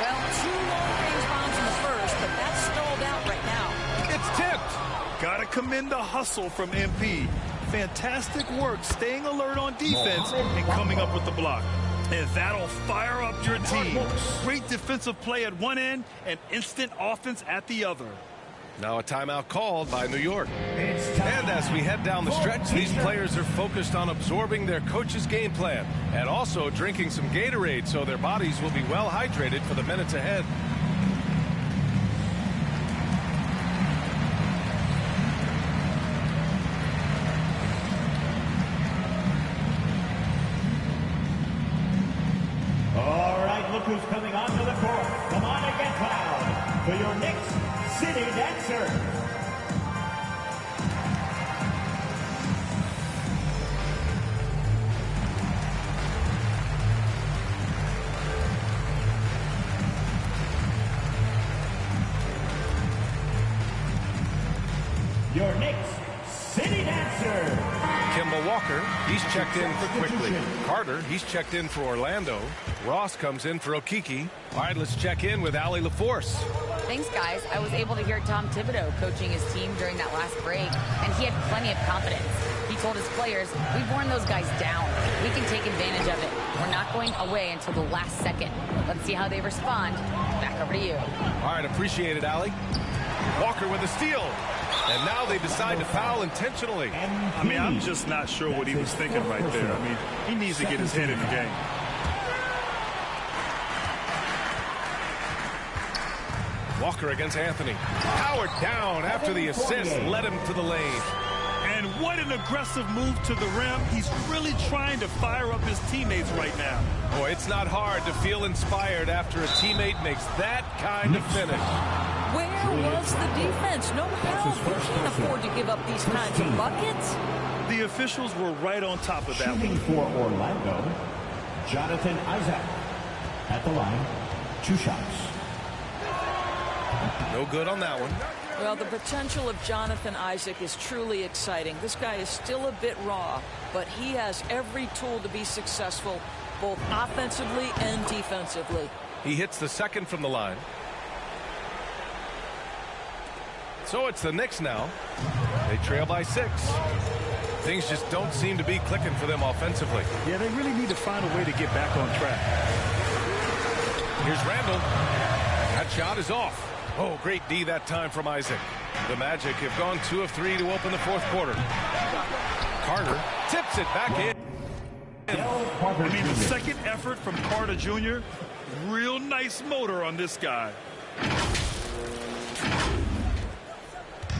Well, 2 long-range bombs in the first, but that's stalled out right now. It's tipped. Got to commend the hustle from MP. Fantastic work staying alert on defense and coming up with the block. And that'll fire up your team. Great defensive play at one end and instant offense at the other. Now a timeout called by New York. And as we head down the stretch, these players are focused on absorbing their coach's game plan and also drinking some Gatorade so their bodies will be well hydrated for the minutes ahead. All right, look who's coming onto the court. Come on and get loud for your Knicks City Dancer. Your Knicks City Dancer. Kemba Walker, he's checked in for Quickly. Carter, he's checked in for Orlando. Ross comes in for Okeke. All right, let's check in with Allie LaForce. Thanks, guys. I was able to hear Tom Thibodeau coaching his team during that last break, and he had plenty of confidence. He told his players, we've worn those guys down. We can take advantage of it. We're not going away until the last second. Let's see how they respond. Back over to you. All right, appreciate it, Allie. Walker with a steal. And now they decide to foul intentionally. I mean, I'm just not sure what he was thinking right there. I mean, he needs to get his head in the game. Walker against Anthony. Powered down after the assist led him to the lane. And what an aggressive move to the rim. He's really trying to fire up his teammates right now. Boy, it's not hard to feel inspired after a teammate makes that kind of finish. Where was the defense? No help. You can't afford to give up these kinds of buckets. The officials were right on top of that Shooting for Orlando, Jonathan Isaac. At the line, 2 shots. No good on that one. Well, the potential of Jonathan Isaac is truly exciting. This guy is still a bit raw, but he has every tool to be successful, both offensively and defensively. He hits the second from the line. So it's the Knicks now. They trail by 6. Things just don't seem to be clicking for them offensively. Yeah, they really need to find a way to get back on track. Here's Randall. That shot is off. Oh, great D that time from Isaac. The Magic have gone 2 of 3 to open the 4th quarter. Carter tips it back in. I mean, the second effort from Carter Jr., real nice motor on this guy.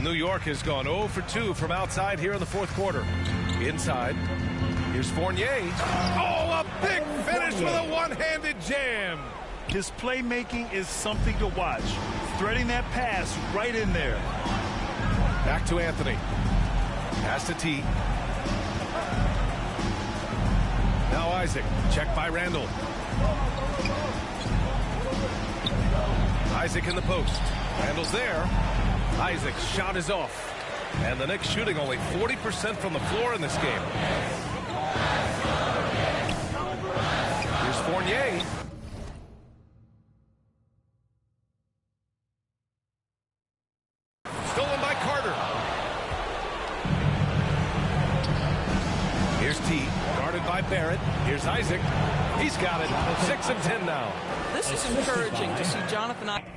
New York has gone 0 for 2 from outside here in the 4th quarter. Inside, here's Fournier. Oh, a big finish with a one-handed jam. His playmaking is something to watch. Threading that pass right in there. Back to Anthony. Pass to T. Now Isaac. Checked by Randall. Isaac in the post. Randall's there. Isaac's shot is off. And the Knicks shooting only 40% from the floor in this game. Here's Fournier. Stolen by Carter. Here's T. Guarded by Barrett. Here's Isaac. He's got it. 6 and 10 now. This is encouraging to see Jonathan Isaac.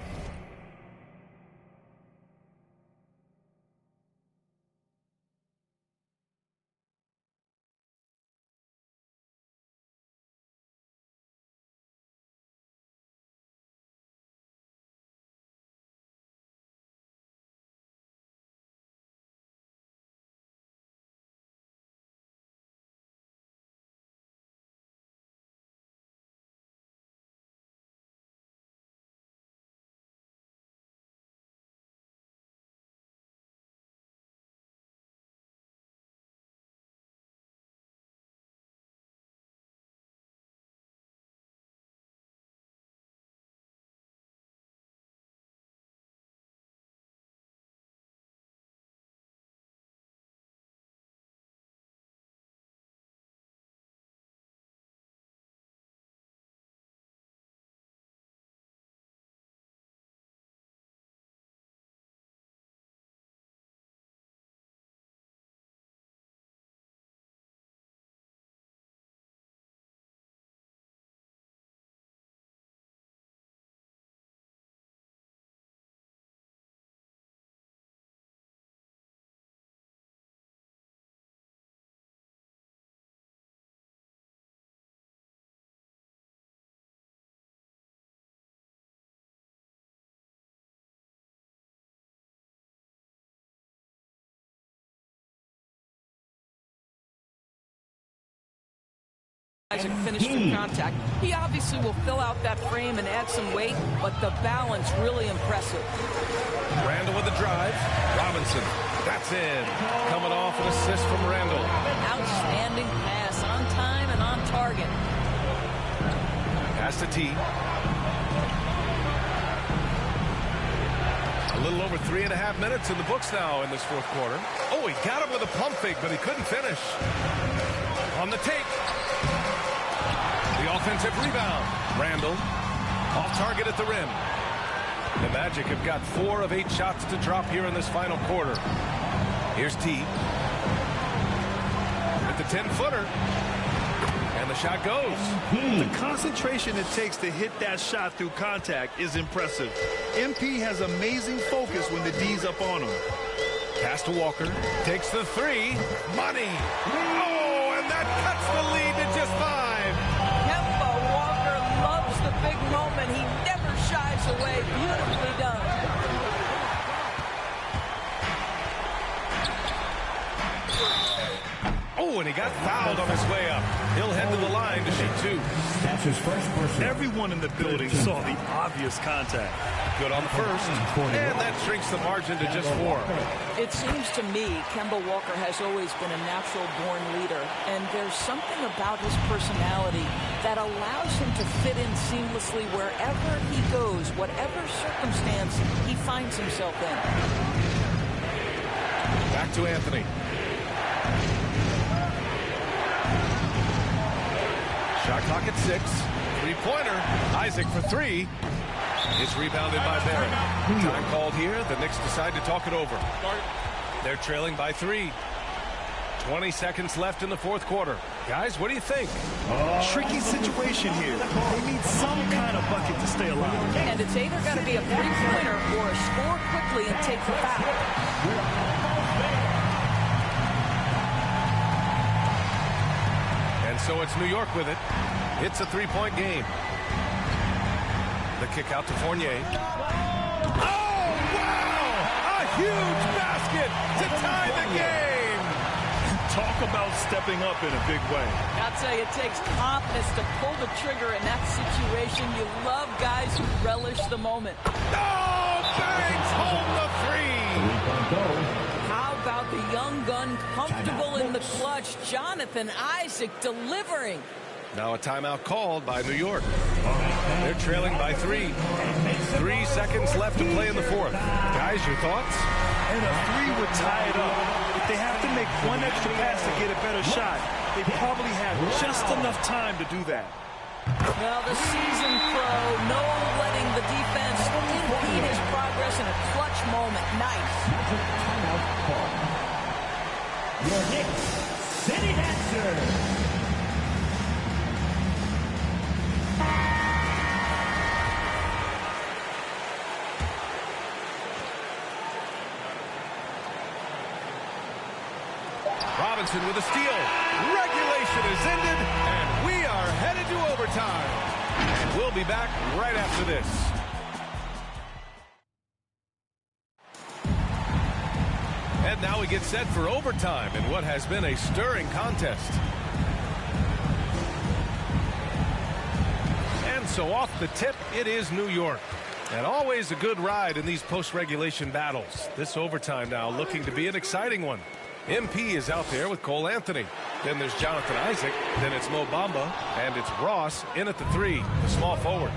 Isaac finished in contact. He obviously will fill out that frame and add some weight, but the balance really impressive. Randall with the drive. Robinson. That's in. Coming off an assist from Randall. Outstanding pass, on time and on target. Pass to T. A little over 3.5 minutes in the books now in this 4th quarter. Oh, he got him with a pump fake, but he couldn't finish. On the take. The offensive rebound. Randall off target at the rim. The Magic have got 4 of 8 shots to drop here in this final quarter. Here's T. With the 10-footer. And the shot goes. The concentration it takes to hit that shot through contact is impressive. MP has amazing focus when the D's up on him. Pass to Walker. Takes the 3. Money. Oh, and that cuts the lead to just 5. Kemba Walker loves the big moment. He never shies away. Beautifully done. Oh, and he got fouled on his way up. He'll head to the line to shoot 2. That's his first personal. Everyone in the building saw the obvious contact. Good on the first. And that shrinks the margin to just 4. It seems to me Kemba Walker has always been a natural-born leader, and there's something about his personality that allows him to fit in seamlessly wherever he goes, whatever circumstance he finds himself in. Back to Anthony. Shot clock at 6. 3-pointer. Isaac for 3. It's rebounded by Barrett. Time called here. The Knicks decide to talk it over. They're trailing by 3. 20 seconds left in the fourth quarter. Guys, what do you think? Tricky situation here. They need some kind of bucket to stay alive. And it's either got to be a three-pointer or score quickly and take the foul. And so it's New York with it. It's a 3-point game. The kick out to Fournier. Oh, wow! A huge basket to tie the game! Talk about stepping up in a big way. I'll tell you, it takes confidence to pull the trigger in that situation. You love guys who relish the moment. Oh, bangs home the 3! How about the young gun comfortable in the clutch? Jonathan Isaac delivering. Now a timeout called by New York. They're trailing by 3. 3 seconds left to play in the fourth. Guys, your thoughts? And a 3 would tie it up. If they have to make one extra pass to get a better shot, they probably have just enough time to do that. Well, the seasoned pro, no letting the defense impede his progress in a clutch moment. Nice. Your Knicks City Dancer. Robinson with a steal. Regulation is ended, and we are headed to overtime. And we'll be back right after this. And now we get set for overtime in what has been a stirring contest. And so off the tip, it is New York. And always a good ride in these post-regulation battles. This overtime now looking to be an exciting one. MP is out there with Cole Anthony. Then there's Jonathan Isaac. Then it's Mo Bamba. And it's Ross in at the 3, the small forward.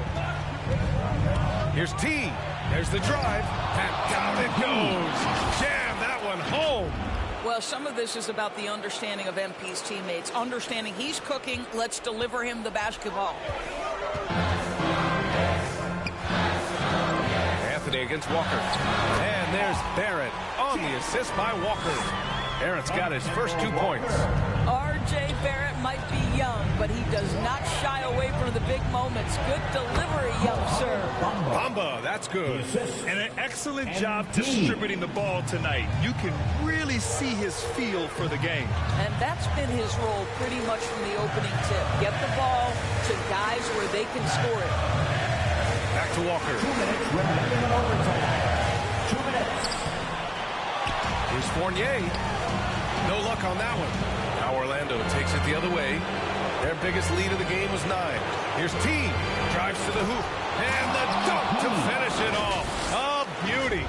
Here's T. There's the drive. And down it goes. Jam that one home. Well, some of this is about the understanding of MP's teammates. Understanding he's cooking. Let's deliver him the basketball. Anthony against Walker. And there's Barrett on the assist by Walker. Barrett's got his first 2 points. R.J. Barrett might be young, but he does not shy away from the big moments. Good delivery, young sir. Bamba, that's good. And an excellent job distributing the ball tonight. You can really see his feel for the game. And that's been his role pretty much from the opening tip. Get the ball to guys where they can score it. Back to Walker. 2 minutes remaining in overtime. 2 minutes. Here's Fournier. No luck on that one. Now Orlando takes it the other way. Their biggest lead of the game was 9. Here's T. Drives to the hoop. And the dunk to finish it off. A beauty.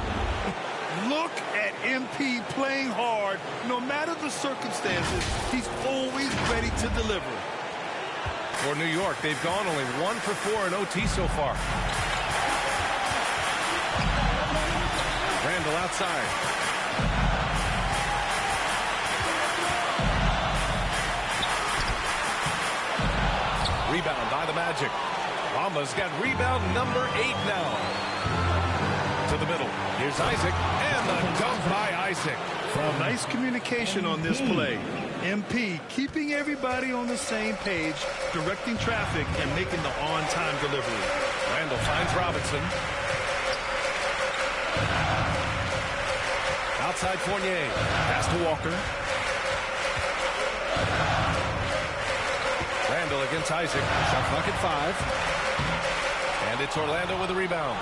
Look at MP playing hard. No matter the circumstances, he's always ready to deliver. For New York, they've gone only 1 for 4 in OT so far. Randall outside. Rebound by the Magic. Bamba's got rebound number 8 now. To the middle. Here's Isaac. And the dunk by Isaac. Nice communication on this play. MP keeping everybody on the same page, directing traffic, and making the on-time delivery. Randall finds Robinson. Outside Fournier. Pass to Walker. Randall against Isaac. Shot clock at 5. And it's Orlando with the rebound.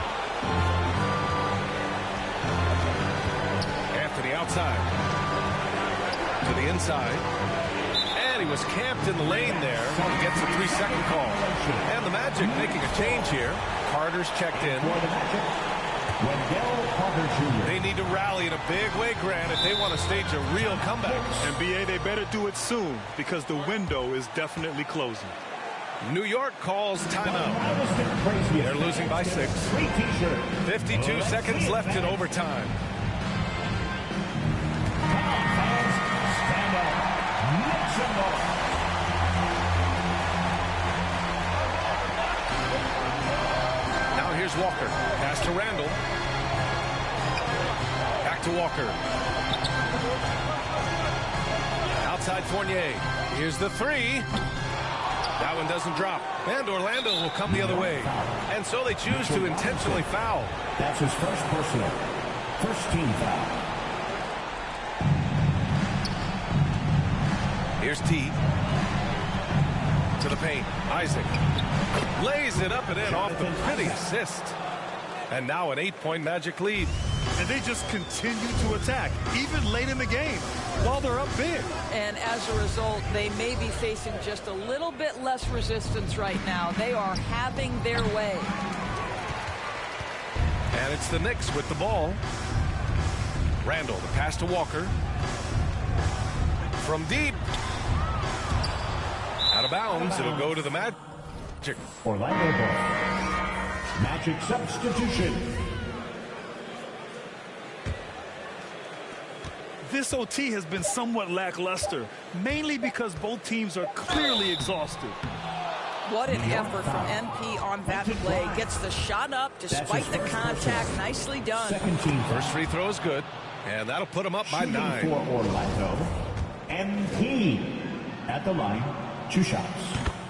Anthony outside. To the inside. And he was camped in the lane there. Gets a 3-second call. And the Magic making a change here. Carter's checked in. They need to rally in a big way, Grant, if they want to stage a real comeback. And BA, they better do it soon because the window is definitely closing. New York calls timeout. They're losing by 6. 52 seconds left in overtime. Now here's Walker. Pass to Randall. Back to Walker. Outside Fournier. Here's the 3. That one doesn't drop. And Orlando will come the other way. And so they choose to intentionally foul. That's his first personal. First team foul. Here's T. To the paint. Isaac. Lays it up and in off the pretty assist. And now an 8-point Magic lead. And they just continue to attack, even late in the game, while they're up big. And as a result, they may be facing just a little bit less resistance right now. They are having their way. And it's the Knicks with the ball. Randall, the pass to Walker. From deep. Out of bounds. It'll go to the Magic. Orlando ball. Magic substitution. This OT has been somewhat lackluster, mainly because both teams are clearly exhausted. What an effort from MP on that play. Gets the shot up despite the contact. Nicely done. First free throw is good, and that'll put him up by 9. For Orlando, MP at the line, 2 shots.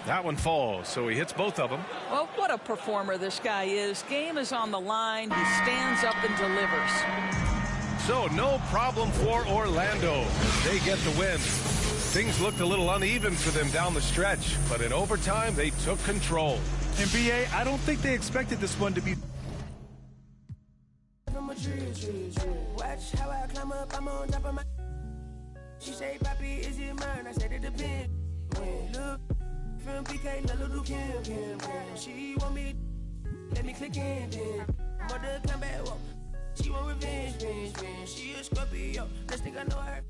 That one falls, so he hits both of them. Well, what a performer this guy is. Game is on the line. He stands up and delivers. So no problem for Orlando. They get the win. Things looked a little uneven for them down the stretch, but in overtime, they took control. And BA, I don't think they expected this one to be. Watch how I climb up, I'm on top of my. She say, Papi, is it mine? I said it depends. When look from PK, little Kim. She want me, let me click in then. Mother come back, walk. She want revenge. She a Scorpio. Let's think I know her.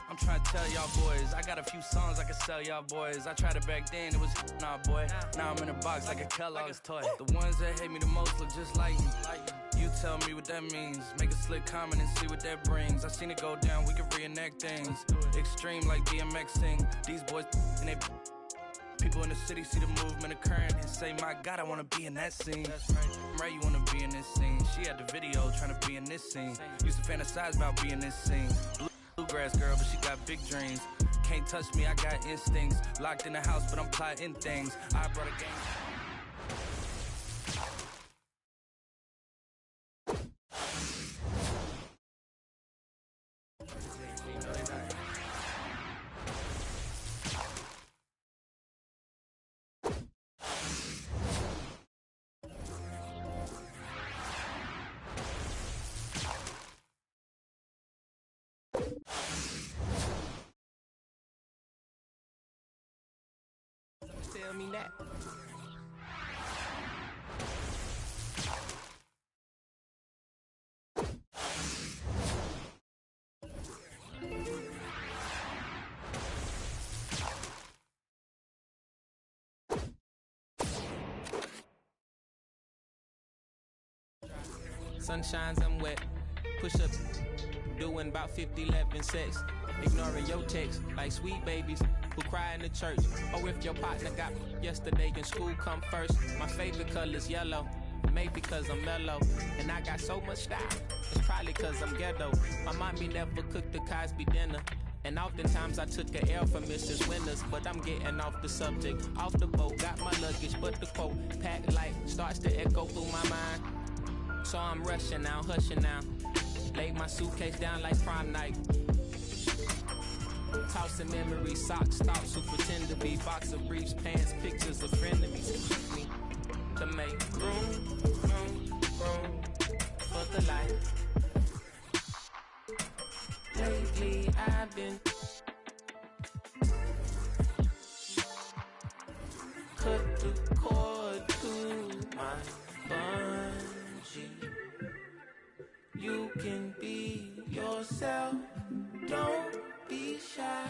I'm trying to tell y'all boys, I got a few songs I can sell y'all boys. I tried it back then, it was nah boy. Now I'm in a box like a Kellogg's toy. The ones that hate me the most look just like me. You tell me what that means. Make a slick comment and see what that brings. I seen it go down, we can reenact things. Extreme like DMXing. These boys and they people in the city see the movement occurring and say, my God, I wanna be in that scene. Right, you wanna be in this scene. She had the video trying to be in this scene. Used to fantasize about being in this scene. Bluegrass girl, but she got big dreams. Can't touch me, I got instincts. Locked in the house, but I'm plotting things. I brought a game. Tell me that. Sun shines, I'm wet. Push up, doing about 50, 11 sex. Ignoring your text like sweet babies who cry in the church. Or if your partner got yesterday in school, come first. My favorite color's yellow. Maybe cause I'm mellow. And I got so much style. It's probably cause I'm ghetto. My mommy never cooked the Cosby dinner. And oftentimes I took a L from Mrs. Winters. But I'm getting off the subject. Off the boat, got my luggage, but the quote packed light starts to echo through my mind. So I'm rushing now, hushing now. Laid my suitcase down like prom night. Tossing memories, socks, thoughts who pretend to be boxer briefs, pants, pictures of frenemies. Me to make room for the light. Lately I've been cut the cord to my bungee. You can be yourself, don't be shy.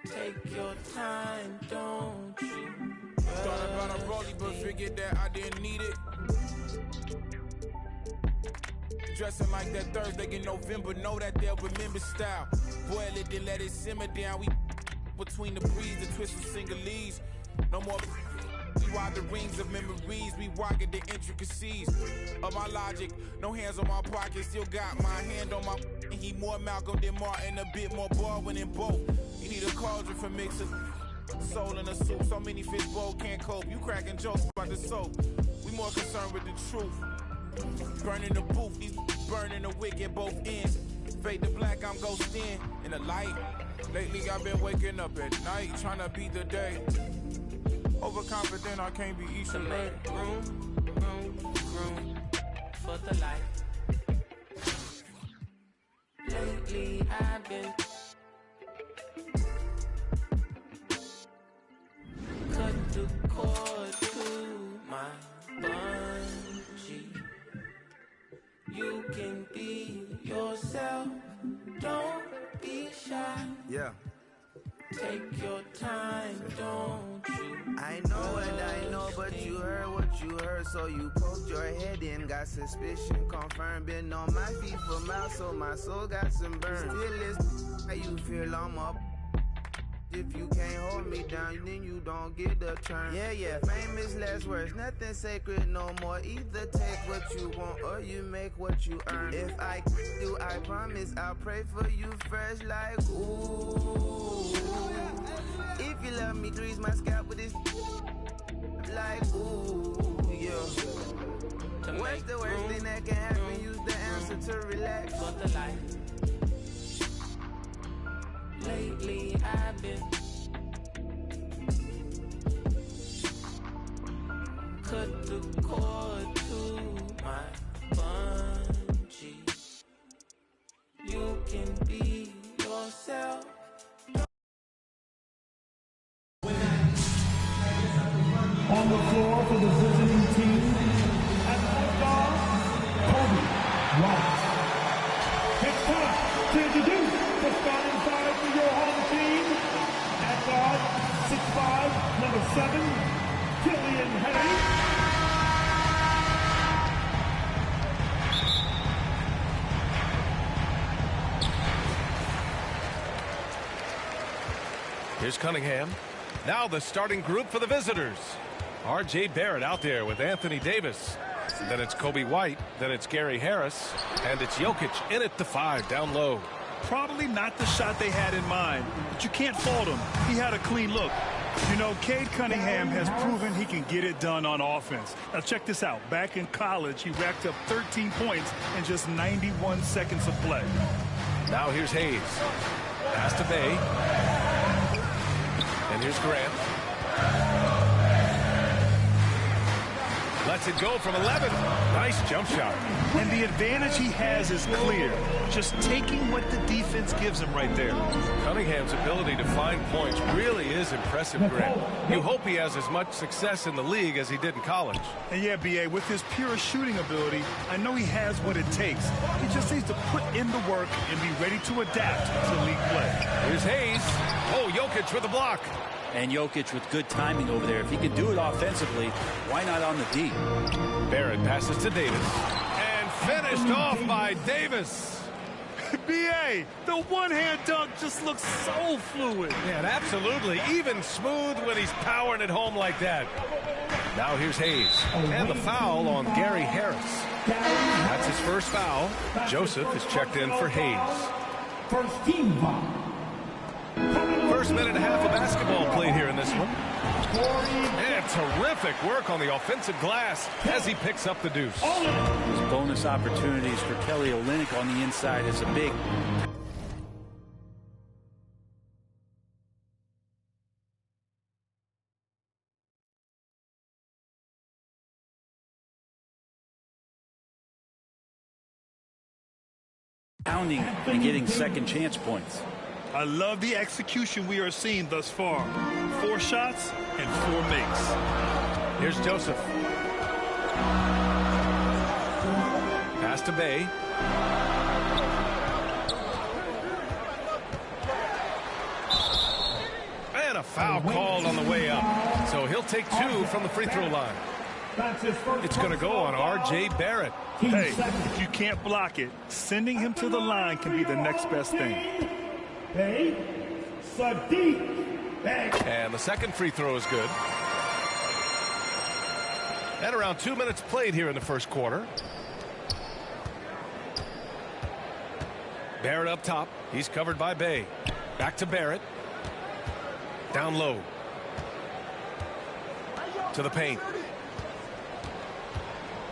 Take your time, don't you? Thought about a rollie, but figured that I didn't need it. Dressing like that Thursday in November, know that they'll remember style. Boil it, then let it simmer down. We between the breeze, the twist of singlese. No more. We ride the rings of memories. We rock at the intricacies of my logic. No hands on my pocket, still got my hand on my. He more Malcolm than Martin, a bit more Baldwin than both. You need a cauldron for mixing. Soul in a soup, so many fish bowl can't cope. You cracking jokes about the soap. We more concerned with the truth. Burning the booth, these burning the wick at both ends. Fade to black, I'm ghosting in the light. Lately I've been waking up at night, trying to beat the day. Overconfident, I can't be each to make room for the light. Lately I've been cut the cord to my bungee. You can be yourself, don't be shy. Yeah. Take your time, don't you? I know what I know, but you heard what you heard, so you poked your head in, got suspicion confirmed. Been on my feet for miles, so my soul got some burn. Still is how you feel I'm up. If you can't hold me down, then you don't get the turn. Yeah, famous last words, nothing sacred no more. Either take what you want or you make what you earn. If I do, I promise I'll pray for you fresh like ooh. If you love me, grease my scalp with this like ooh, yeah. What's the worst thing that can happen? Use the answer to relax. For the light. Lately I've been cut the cord to my bungee. You can be yourself. On the floor for the visiting team, at point guard, Kobe White. It's time to introduce the starting 7, Killian Hayes. Here's Cunningham. Now the starting group for the visitors. R.J. Barrett out there with Anthony Davis. Then it's Kobe White. Then it's Gary Harris. And it's Jokic in at the 5 down low. Probably not the shot they had in mind, but you can't fault him. He had a clean look. You know, Cade Cunningham has proven he can get it done on offense. Now check this out. Back in college, he racked up 13 points in just 91 seconds of play. Now here's Hayes. Pass to Bay. And here's Grant. Lets it go from 11. Nice jump shot. And the advantage he has is clear. Just taking what the defense gives him right there. Cunningham's ability to find points really is impressive, Grant. You hope he has as much success in the league as he did in college. And yeah, B.A., with his pure shooting ability, I know he has what it takes. He just needs to put in the work and be ready to adapt to league play. Here's Hayes. Oh, Jokic with the block. And Jokic with good timing over there. If he can do it offensively, why not on the D? Barrett passes to Davis. And finished off by Davis. B.A., the one-hand dunk just looks so fluid. Yeah, absolutely. Even smooth when he's powering it home like that. Now here's Hayes. And the foul on Gary Harris. That's his first foul. Joseph is checked in for Hayes. First team foul. First minute and a half of basketball played here in this one. And terrific work on the offensive glass as he picks up the deuce. These bonus opportunities for Kelly Olynyk on the inside is a big... pounding and getting second chance points. I love the execution we are seeing thus far. 4 shots and 4 makes. Here's Joseph. Pass to Bay. And a foul called on the way up. So he'll take 2 from the free throw line. It's going to go on R.J. Barrett. Hey, if you can't block it, sending him to the line can be the next best thing. And the second free throw is good. And around 2 minutes played here in the first quarter. Barrett up top. He's covered by Bay. Back to Barrett. Down low. To the paint.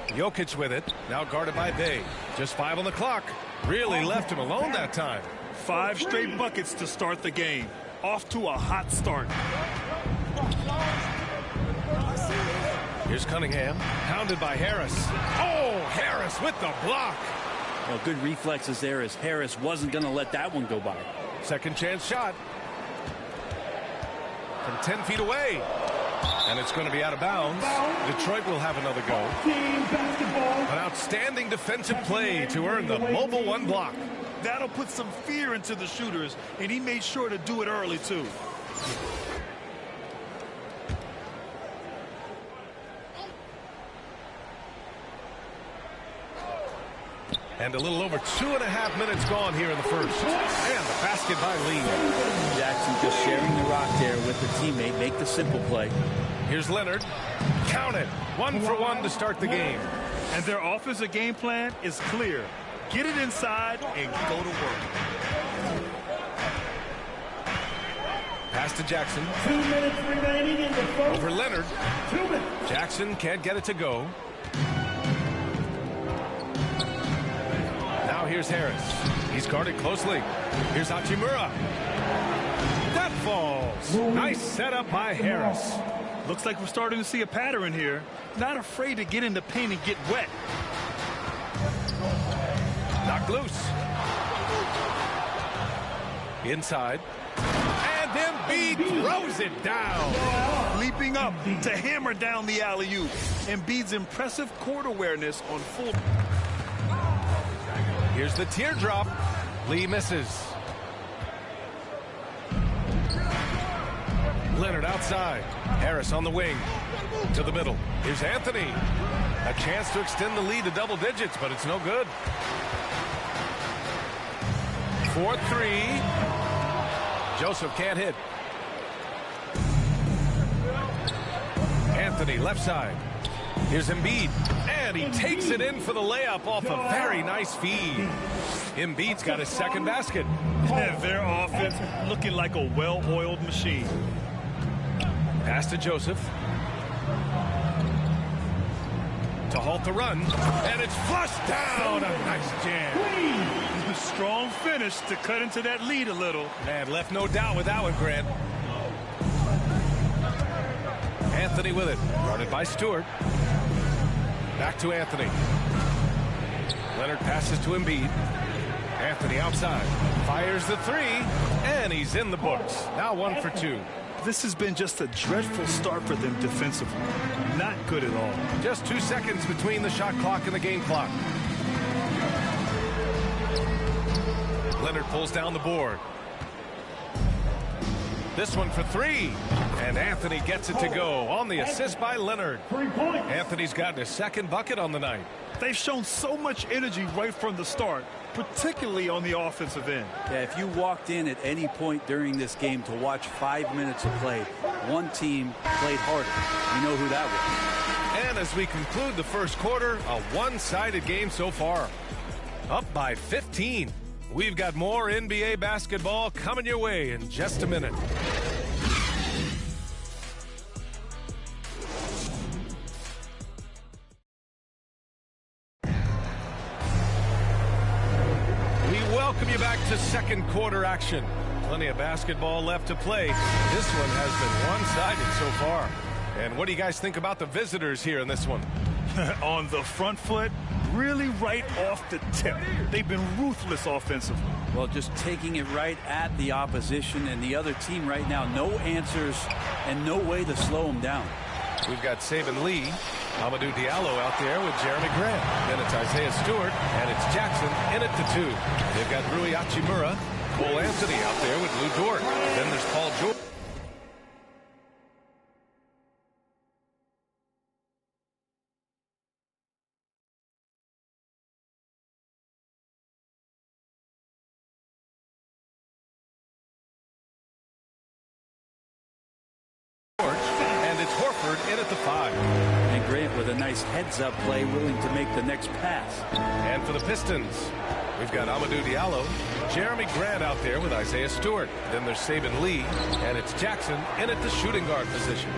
Jokic with it. Now guarded by Bay. Just 5 on the clock. Really left him alone that time. 5 straight buckets to start the game. Off to a hot start. Here's Cunningham. Pounded by Harris. Oh, Harris with the block. Well, good reflexes there as Harris wasn't going to let that one go by. Second chance shot. From 10 feet away. And it's going to be out of bounds. Detroit will have another go. An outstanding defensive play to earn the mobile 1 block. That'll put some fear into the shooters, and he made sure to do it early, too. And a little over 2.5 minutes gone here in the first. And the basket by Lee. Jackson just sharing the rock there with the teammate. Make the simple play. Here's Leonard. Count it. 1 for 1 to start the game. And their offensive game plan is clear. Get it inside and go to work. Pass to Jackson. 2 minutes remaining in the first. Over Leonard. 2 minutes. Jackson can't get it to go. Now here's Harris. He's guarded closely. Here's Hachimura. That falls. Nice setup by Harris. Looks like we're starting to see a pattern here. Not afraid to get in the paint and get wet. Knocked loose. Inside. And Embiid throws it down. Leaping up to hammer down the alley-oop. Embiid's impressive court awareness on full. Here's the teardrop. Lee misses. Leonard outside. Harris on the wing. To the middle. Here's Anthony. A chance to extend the lead to double digits, but it's no good. 4-3. Joseph can't hit. Anthony left side. Here's Embiid. And he takes it in for the layup off a very nice feed. Embiid's got his second basket. And their offense looking like a well-oiled machine. Pass to Joseph. To halt the run. And it's flushed down. A nice jam. Strong finish to cut into that lead a little. Man, left no doubt with that one, Grant. Anthony with it. Guarded by Stewart. Back to Anthony. Leonard passes to Embiid. Anthony outside. Fires the three. And he's in the books. Now 1 for 2. This has been just a dreadful start for them defensively. Not good at all. Just 2 seconds between the shot clock and the game clock. Leonard pulls down the board. This one for 3. And Anthony gets it to go on the assist by Leonard. Anthony's gotten his second bucket on the night. They've shown so much energy right from the start, particularly on the offensive end. Yeah, if you walked in at any point during this game to watch 5 minutes of play, one team played harder. You know who that was. And as we conclude the first quarter, a one-sided game so far. Up by 15. We've got more NBA basketball coming your way in just a minute. We welcome you back to second quarter action. Plenty of basketball left to play. This one has been one-sided so far. And what do you guys think about the visitors here in this one? On the front foot, really right off the tip. They've been ruthless offensively. Well, just taking it right at the opposition and the other team right now. No answers and no way to slow them down. We've got Saban Lee, Amadou Diallo out there with Jeremy Grant. Then it's Isaiah Stewart, and it's Jackson in it to 2. They've got Rui Hachimura, Cole Anthony out there with Lou Dort. Then there's Paul George. And it's Horford in at the 5. And Grant with a nice heads-up play, willing to make the next pass. And for the Pistons, we've got Amadou Diallo, Jeremy Grant out there with Isaiah Stewart. Then there's Saban Lee, and it's Jackson in at the shooting guard position.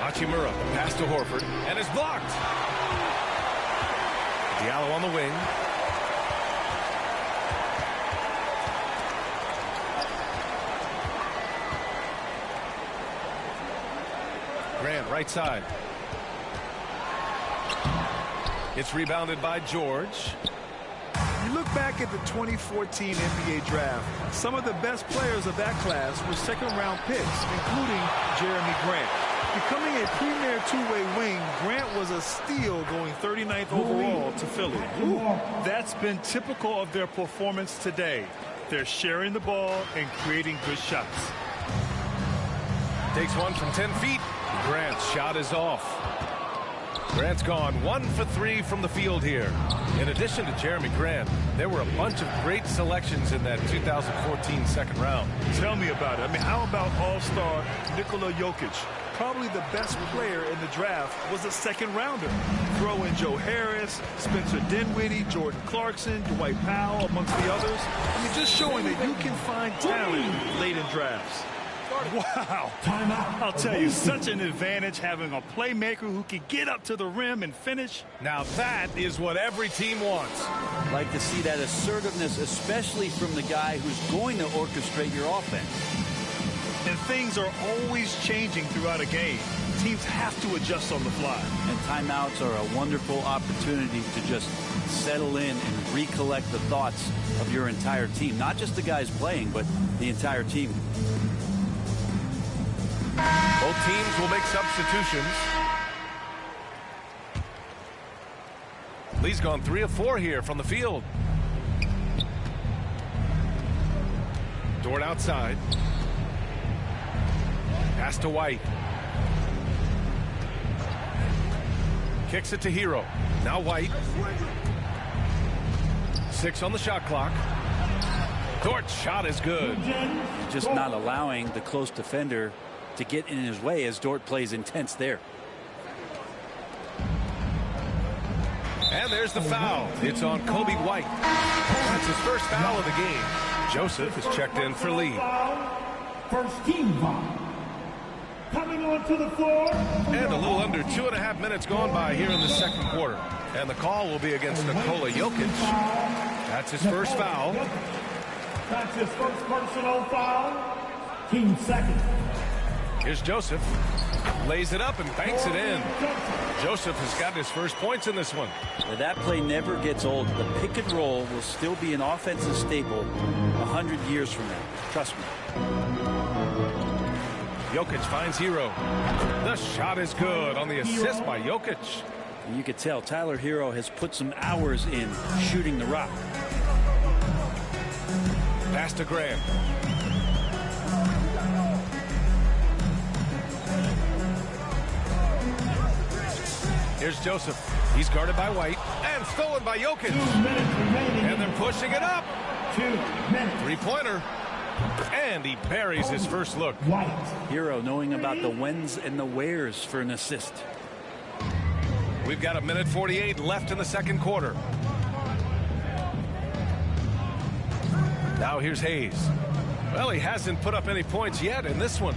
Hachimura, pass to Horford, and it's blocked. Diallo on the wing. Grant, right side. It's rebounded by George. You look back at the 2014 NBA draft, some of the best players of that class were second-round picks, including Jeremy Grant. Becoming a premier two-way wing, Grant was a steal going 39th overall to Philly. That's been typical of their performance today. They're sharing the ball and creating good shots. Takes one from 10 feet. Grant's shot is off. Grant's gone 1 for 3 from the field here. In addition to Jeremy Grant, there were a bunch of great selections in that 2014 second round. Tell me about it. I mean, how about all-star Nikola Jokic? Probably the best player in the draft was a second-rounder. Throw in Joe Harris, Spencer Dinwiddie, Jordan Clarkson, Dwight Powell, amongst the others. I mean, just showing that you can find talent late in drafts. Wow. I'll tell you, such an advantage having a playmaker who can get up to the rim and finish. Now that is what every team wants. Like to see that assertiveness, especially from the guy who's going to orchestrate your offense. And things are always changing throughout a game. Teams have to adjust on the fly. And timeouts are a wonderful opportunity to just settle in and recollect the thoughts of your entire team. Not just the guys playing, but the entire team. Both teams will make substitutions. Lee's gone 3 of 4 here from the field. Dort outside. Pass to White. Kicks it to Hero. Now White. 6 on the shot clock. Dort's shot is good. Just not allowing the close defender to get in his way as Dort plays intense there. And there's the foul. It's on Kobe White. That's his first foul of the game. Joseph is checked in for Lee. First team foul. Coming onto the floor. And a little under 2.5 minutes gone by here in the second quarter. And the call will be against Nikola Jokic. That's his first foul. That's his first personal foul. Team second. Here's Joseph. Lays it up and banks it in. Joseph has got his first points in this one. That play never gets old. The pick and roll will still be an offensive staple 100 years from now. Trust me. Jokic finds Hero. The shot is good on the assist by Jokic. And you could tell Tyler Hero has put some hours in shooting the rock. Pass to Graham. Here's Joseph. He's guarded by White and stolen by Jokic. And they're pushing it up. 2 minutes. Three-pointer. And he buries his first look. Hero knowing about the whens and the wheres for an assist. We've got 1:48 left in the second quarter. Now here's Hayes. Well, he hasn't put up any points yet in this one.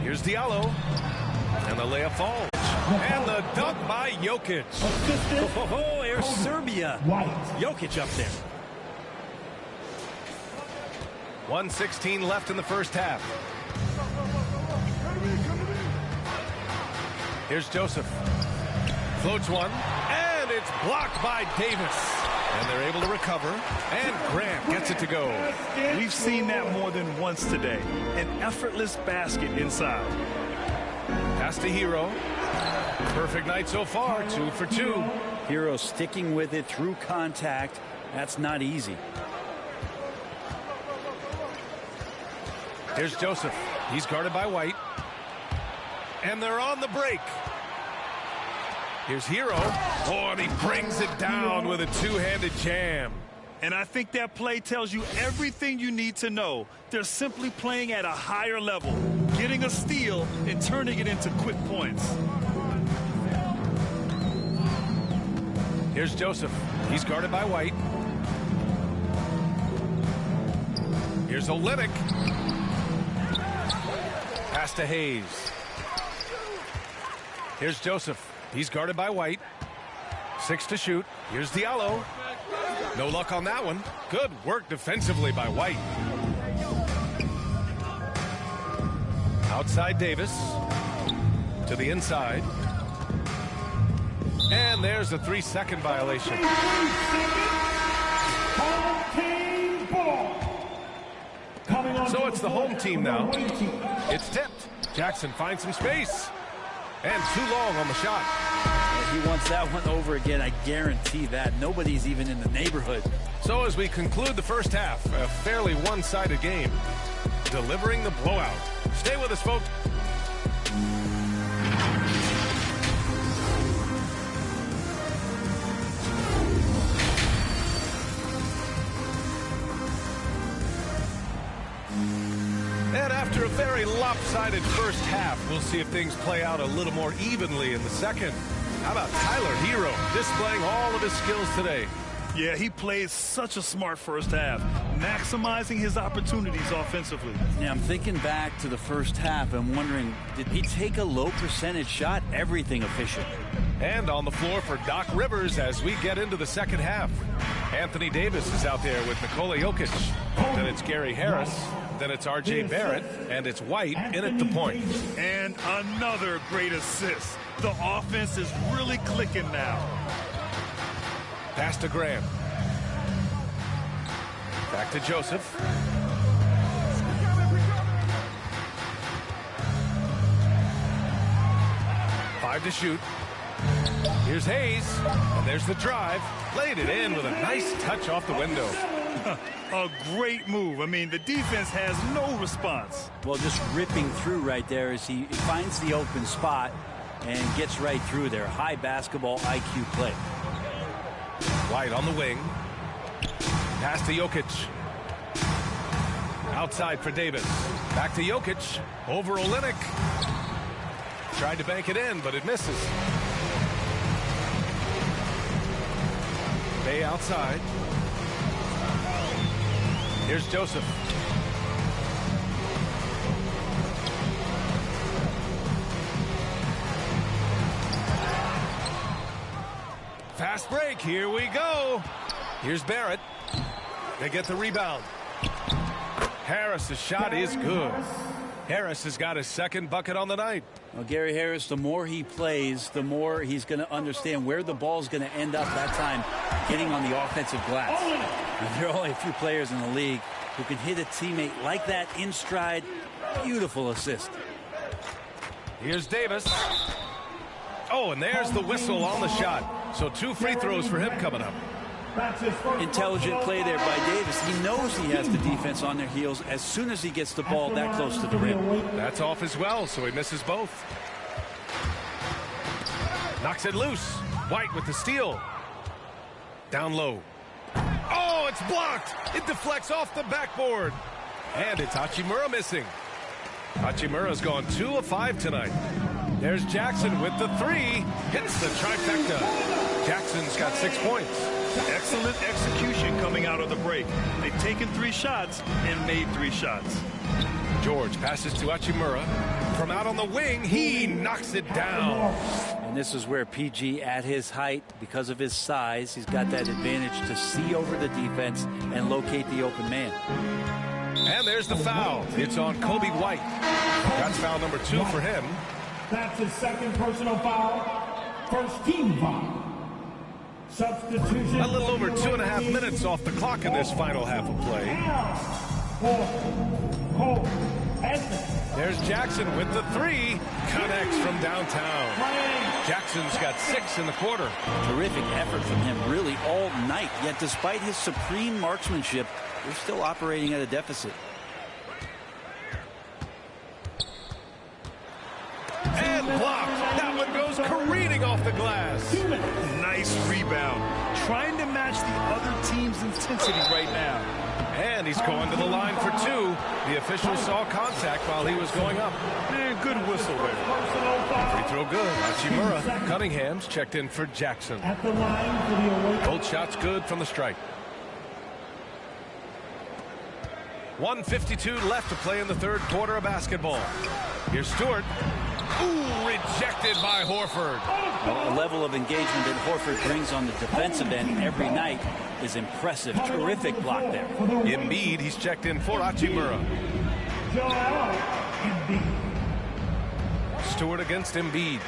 Here's Diallo. And the layup falls. And the dunk by Jokic. Oh, Air Serbia. Jokic up there. 1:16 left in the first half. Here's Joseph. Floats one. And it's blocked by Davis. And they're able to recover. And Grant gets it to go. We've seen that more than once today. An effortless basket inside. Pass to Hero. Perfect night so far. 2 for 2. Hero sticking with it through contact. That's not easy. Here's Joseph. He's guarded by White. And they're on the break. Here's Hero. Oh, and he brings it down with a two-handed jam. And I think that play tells you everything you need to know. They're simply playing at a higher level, getting a steal and turning it into quick points. Here's Joseph. He's guarded by White. Here's Olynyk. Pass to Hayes. Here's Joseph. He's guarded by White. 6 to shoot. Here's Diallo. No luck on that one. Good work defensively by White. Outside Davis. To the inside. And there's a 3-second violation. So it's the home team now. It's tipped. Jackson finds some space. And too long on the shot. He wants that one over again. I guarantee that. Nobody's even in the neighborhood. So as we conclude the first half, a fairly one-sided game. Delivering the blowout. Stay with us, folks. And after a very lopsided first half, we'll see if things play out a little more evenly in the second. How about Tyler Hero displaying all of his skills today? Yeah, he played such a smart first half, maximizing his opportunities offensively. Yeah, I'm thinking back to the first half and wondering, did he take a low percentage shot? Everything efficient. And on the floor for Doc Rivers as we get into the second half. Anthony Davis is out there with Nikola Jokic. Then it's Gary Harris. Then it's R.J. Barrett. And it's White in at the point. And another great assist. The offense is really clicking now. Pass to Graham. Back to Joseph. Five to shoot. Here's Hayes. And there's the drive. Laid it in with a nice touch off the window. A great move. I mean, the defense has no response. Well, just ripping through right there as he finds the open spot and gets right through there. High basketball IQ play. White on the wing. Pass to Jokic. Outside for Davis. Back to Jokic. Over Olynyk. Tried to bank it in, but it misses. Bay outside. Here's Joseph. Fast break. Here we go. Here's Barrett. They get the rebound. Harris's shot is good. Harris has got his second bucket on the night. Well, Gary Harris, the more he plays, the more he's going to understand where the ball's going to end up that time, getting on the offensive glass. And there are only a few players in the league who can hit a teammate like that in stride. Beautiful assist. Here's Davis. Oh, and there's the whistle on the shot. So 2 free throws for him coming up. Intelligent play there by Davis. He knows he has the defense on their heels as soon as he gets the ball that close to the rim. That's off as well, so he misses both. Knocks it loose. White with the steal. Down low. Oh, it's blocked. It deflects off the backboard. And it's Hachimura missing. Hachimura's gone 2 of 5 tonight. There's Jackson with the 3. Hits the trifecta. Jackson's got 6 points. Excellent execution coming out of the break. They've taken 3 shots and made 3 shots. George passes to Hachimura. From out on the wing, he knocks it down. And this is where PG, at his height, because of his size, he's got that advantage to see over the defense and locate the open man. And there's the foul. It's on Kobe White. That's foul number 2 for him. That's his second personal foul. First team foul. Substitution. A little over 2.5 minutes off the clock in this final half of play. There's Jackson with the 3. Connects from downtown. Jackson's got 6 in the quarter. Terrific effort from him really all night. Yet despite his supreme marksmanship, they're still operating at a deficit. And blocked. That one goes careening off the glass. Nice rebound. Trying to match the other team's intensity right now. And he's going to the line for 2. The official saw contact while he was going up. And good whistle there. Free throw good. Hachimura. Cunningham's checked in for Jackson. Both shots good from the stripe. 1:52 left to play in the third quarter of basketball. Here's Stewart. Ooh, rejected by Horford. Well, a level of engagement that Horford brings on the defensive end every night is impressive. Terrific block there. Embiid, he's checked in for Hachimura. Stewart against Embiid.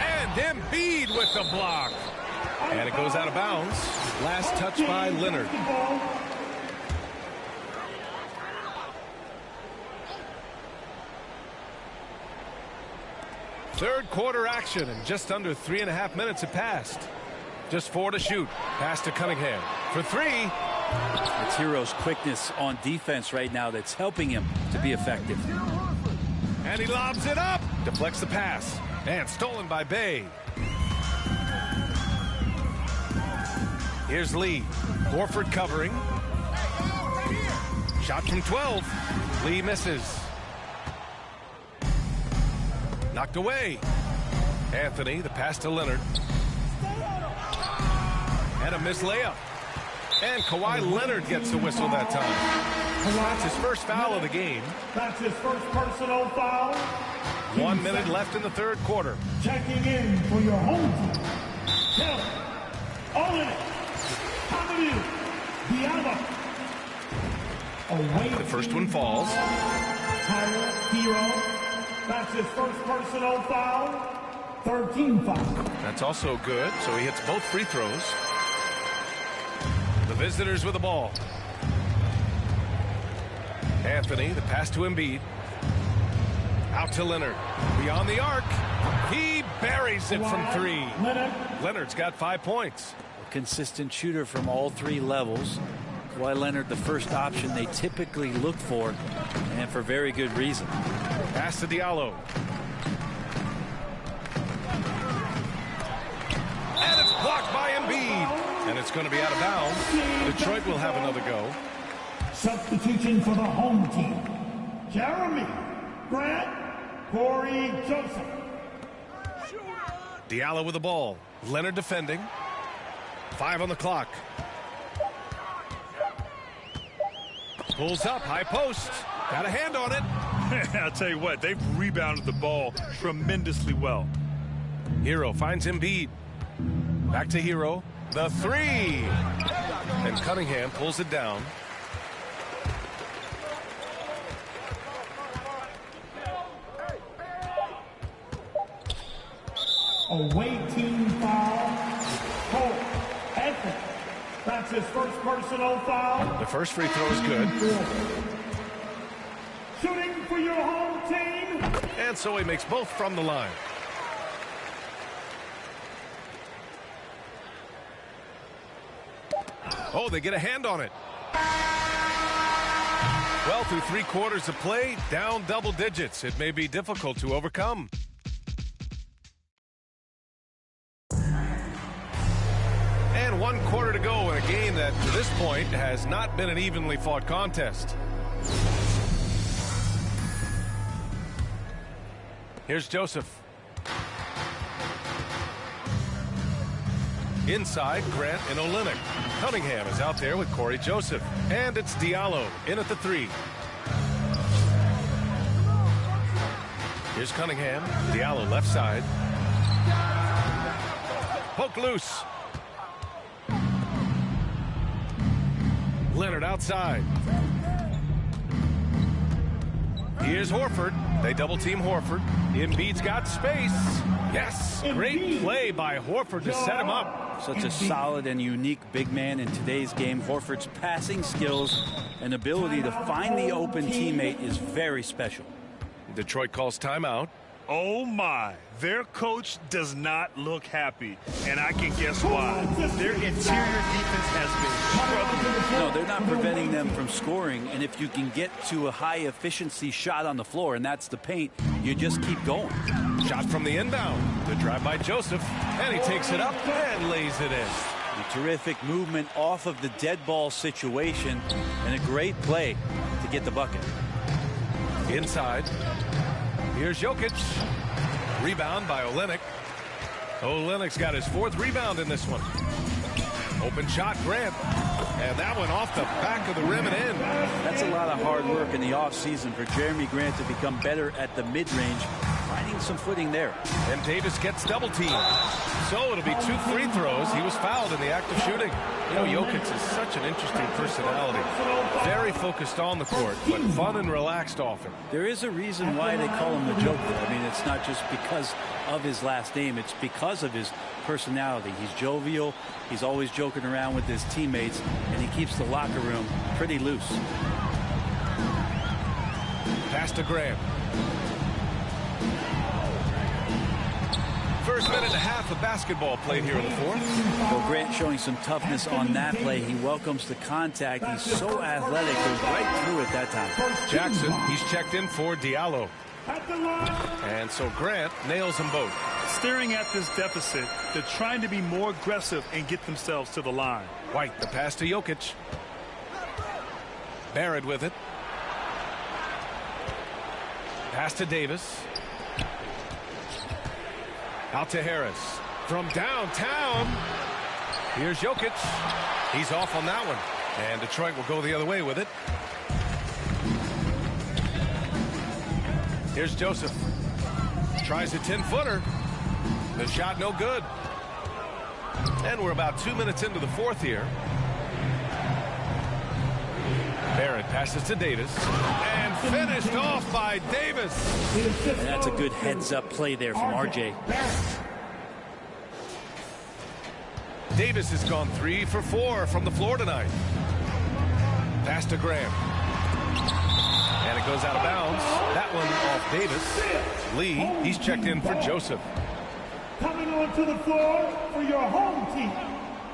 And Embiid with the block. And it goes out of bounds. Last touch by Leonard. Third quarter action, and just under 3.5 minutes have passed. Just 4 to shoot. Pass to Cunningham for 3. It's Hero's quickness on defense right now that's helping him to be effective. And he lobs it up. Deflects the pass. And stolen by Bay. Here's Lee. Horford covering. Shot from 12. Lee misses. Knocked away. Anthony, the pass to Leonard. And a missed layup. And Kawhi Leonard gets the whistle that time. That's his first foul of the game. That's his first personal foul. 1 minute left in the third quarter. Checking in for your home team. Kelly. Olynyk. Amadou. Diallo. The first one falls. Tyler Hero. That's his first personal foul. 13 foul. That's also good, so he hits both free throws. The visitors with the ball. Anthony, the pass to Embiid. Out to Leonard. Beyond the arc. He buries it from 3. Leonard's got 5 points. A consistent shooter from all 3 levels. Kawhi Leonard, the first option they typically look for, and for very good reason. Pass to Diallo. And it's blocked by Embiid. And it's going to be out of bounds. Detroit will have another go. Substitution for the home team. Jeremy Grant, Corey Joseph. Diallo with the ball. Leonard defending. 5 on the clock. Pulls up, high post. Got a hand on it. I'll tell you what, they've rebounded the ball tremendously well. Hero finds Embiid. Back to Hero. The 3. And Cunningham pulls it down. Away team foul. Cole Anthony. That's his first personal foul. The first free throw is good. Shooting for your home team. And so he makes both from the line. Oh, they get a hand on it. Well, through 3 quarters of play, down double digits. It may be difficult to overcome. And 1 quarter to go in a game that, to this point, has not been an evenly fought contest. Here's Joseph. Inside, Grant and Olynyk. Cunningham is out there with Corey Joseph. And it's Diallo in at the 3. Here's Cunningham. Diallo left side. Poke loose. Leonard outside. Here's Horford. They double team Horford. Embiid's got space. Yes, great play by Horford to set him up. Such a solid and unique big man in today's game. Horford's passing skills and ability to find the open teammate is very special. Detroit calls timeout. Oh my, their coach does not look happy, and I can guess why. Their interior defense has been struggling. No, they're not preventing them from scoring, and if you can get to a high efficiency shot on the floor, and that's the paint, you just keep going. Shot from the inbound. The drive by Joseph, and he takes it up and lays it in. A terrific movement off of the dead ball situation, and a great play to get the bucket. Inside. Here's Jokic. Rebound by Olynyk. Olynyk's got his 4th rebound in this one. Open shot, Grant. And that one off the back of the rim and in. That's a lot of hard work in the offseason for Jeremy Grant to become better at the mid-range, finding some footing there. And Davis gets double teamed. So it'll be 2 free throws. He was fouled in the act of shooting. You know, Jokic is such an interesting personality. Very focused on the court, but fun and relaxed often. There is a reason why they call him the Joker. I mean, it's not just because of his last name. It's because of his personality. He's jovial. He's always joking around with his teammates, and he keeps the locker room pretty loose. Pass to Grant. First minute and a half of basketball played here in the 4th. Well, Grant showing some toughness on that play. He welcomes the contact. He's so athletic. Goes right through it that time. Jackson, he's checked in for Diallo. And so Grant nails them both. Staring at this deficit, they're trying to be more aggressive and get themselves to the line. White, the pass to Jokic. Barrett with it. Pass to Davis. Out to Harris. From downtown. Here's Jokic. He's off on that one. And Detroit will go the other way with it. Here's Joseph. Tries a 10-footer. The shot no good. And we're about 2 minutes into the 4th here. Barrett passes to Davis. And finished off by Davis. And that's a good heads-up play there from RJ. Davis has gone 3 for 4 from the floor tonight. Pass to Graham. And it goes out of bounds. That one off Davis. Lee, he's checked in for Joseph. Coming onto the floor for your home team,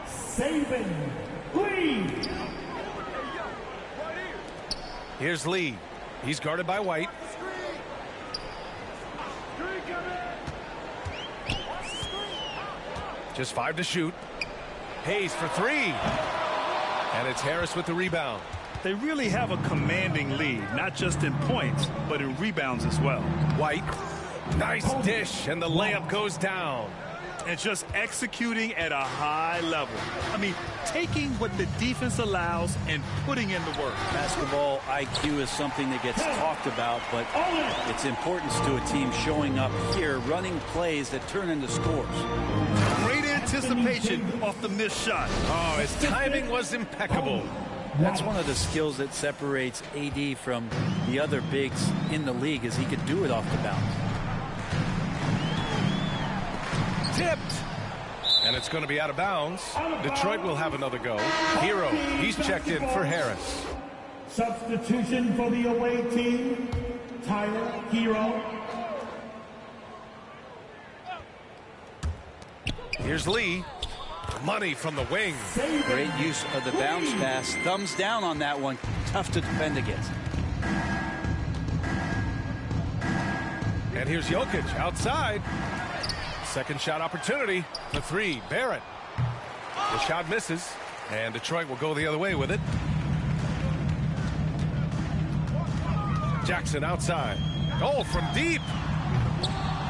Saban Lee. Here's Lee. He's guarded by White. Just 5 to shoot. Hayes for 3. And it's Harris with the rebound. They really have a commanding lead, not just in points, but in rebounds as well. White. Nice dish, and the layup goes down. And just executing at a high level. I mean, taking what the defense allows and putting in the work. Basketball IQ is something that gets talked about, but its importance to a team showing up here, running plays that turn into scores. Great anticipation off the missed shot. Oh, his timing was impeccable. That's one of the skills that separates AD from the other bigs in the league, is he could do it off the bounce. Tipped. And it's going to be out of bounds. Detroit will have another go. Hero, he's checked in for Harris. Substitution for the away team, Tyler Hero. Here's Lee. Money from the wing. Great use of the bounce pass. Thumbs down on that one. Tough to defend against. And here's Jokic outside. Second shot opportunity. The 3. Barrett. The shot misses. And Detroit will go the other way with it. Jackson outside. Oh, from deep.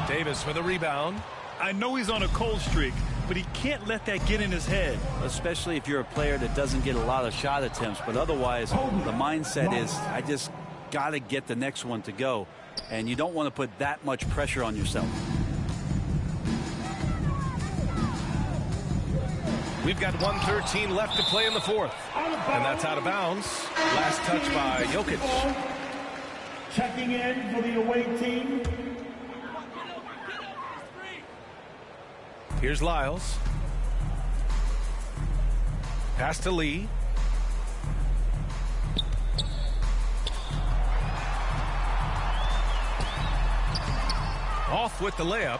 Davis for the rebound. I know he's on a cold streak, but he can't let that get in his head. Especially if you're a player that doesn't get a lot of shot attempts. But otherwise, the mindset is, I just got to get the next one to go. And you don't want to put that much pressure on yourself. We've got 1:13 left to play in the fourth. And that's out of bounds. Last touch by Jokic. Checking in for the away team. Here's Lyles. Pass to Lee. Off with the layup.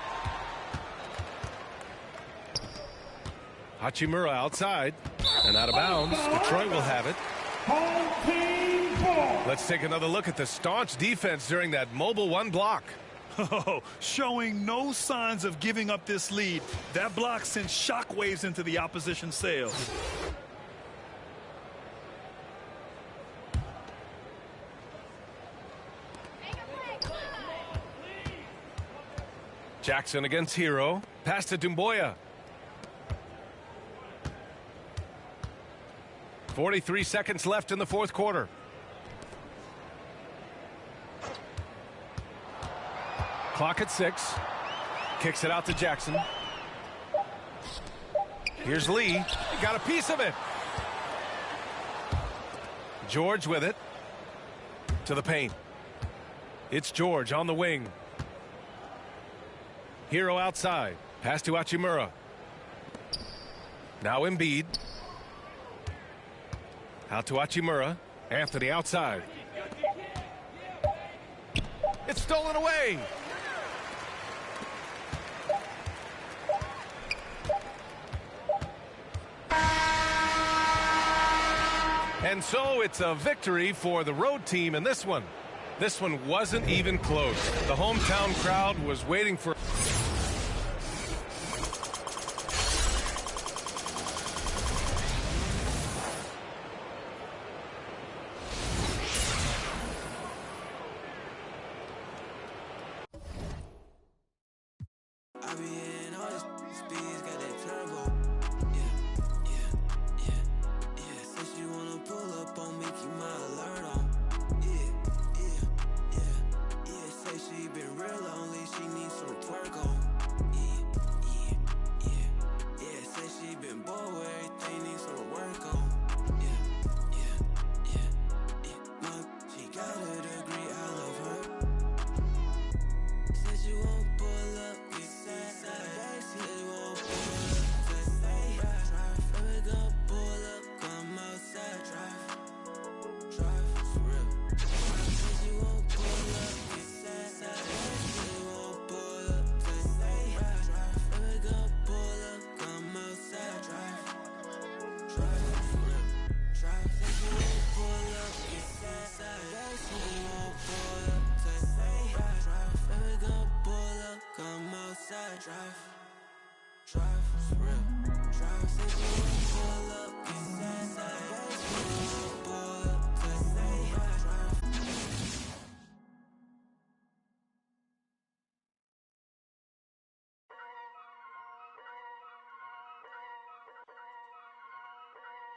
Hachimura outside and out of bounds. Detroit will have it. Let's take another look at the staunch defense during that mobile 1 block. Oh, showing no signs of giving up this lead. That block sends shockwaves into the opposition's sails. Jackson against Hero. Pass to Doumbouya. 43 seconds left in the fourth quarter. Clock at 6. Kicks it out to Jackson. Here's Lee. He got a piece of it. George with it. To the paint. It's George on the wing. Hero outside. Pass to Hachimura. Now Embiid. Out to Hachimura. Anthony outside. It's stolen away. And so it's a victory for the road team in this one. This one wasn't even close. The hometown crowd was waiting for...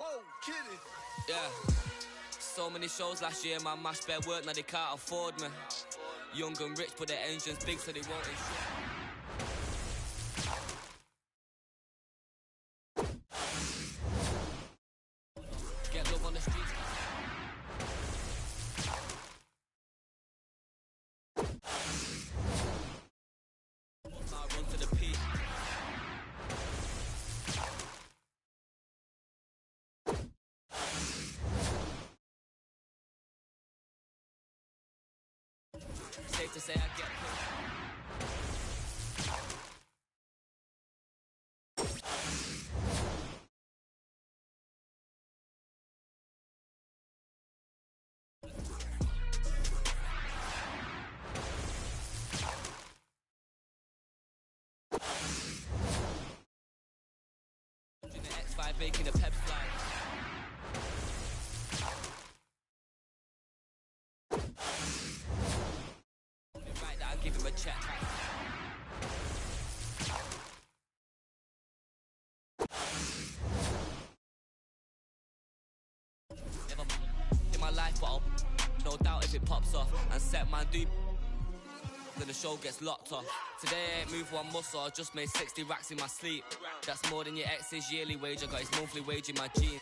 Whoa, kidding. Yeah. So many shows last year, my mash bare work, now they can't afford me. Young and rich, but their engine's big, so they won't insure. Get love on the streets. Now run to the peak. Safe to say I get in the X5 making a pep slide. Right now, I'll give him a check. Never in my life, but I'll no doubt if it pops off and set man do. Then the show gets locked off. Today I ain't moved one muscle, I just made 60 racks in my sleep. That's more than your ex's yearly wage, I got his monthly wage in my jeans.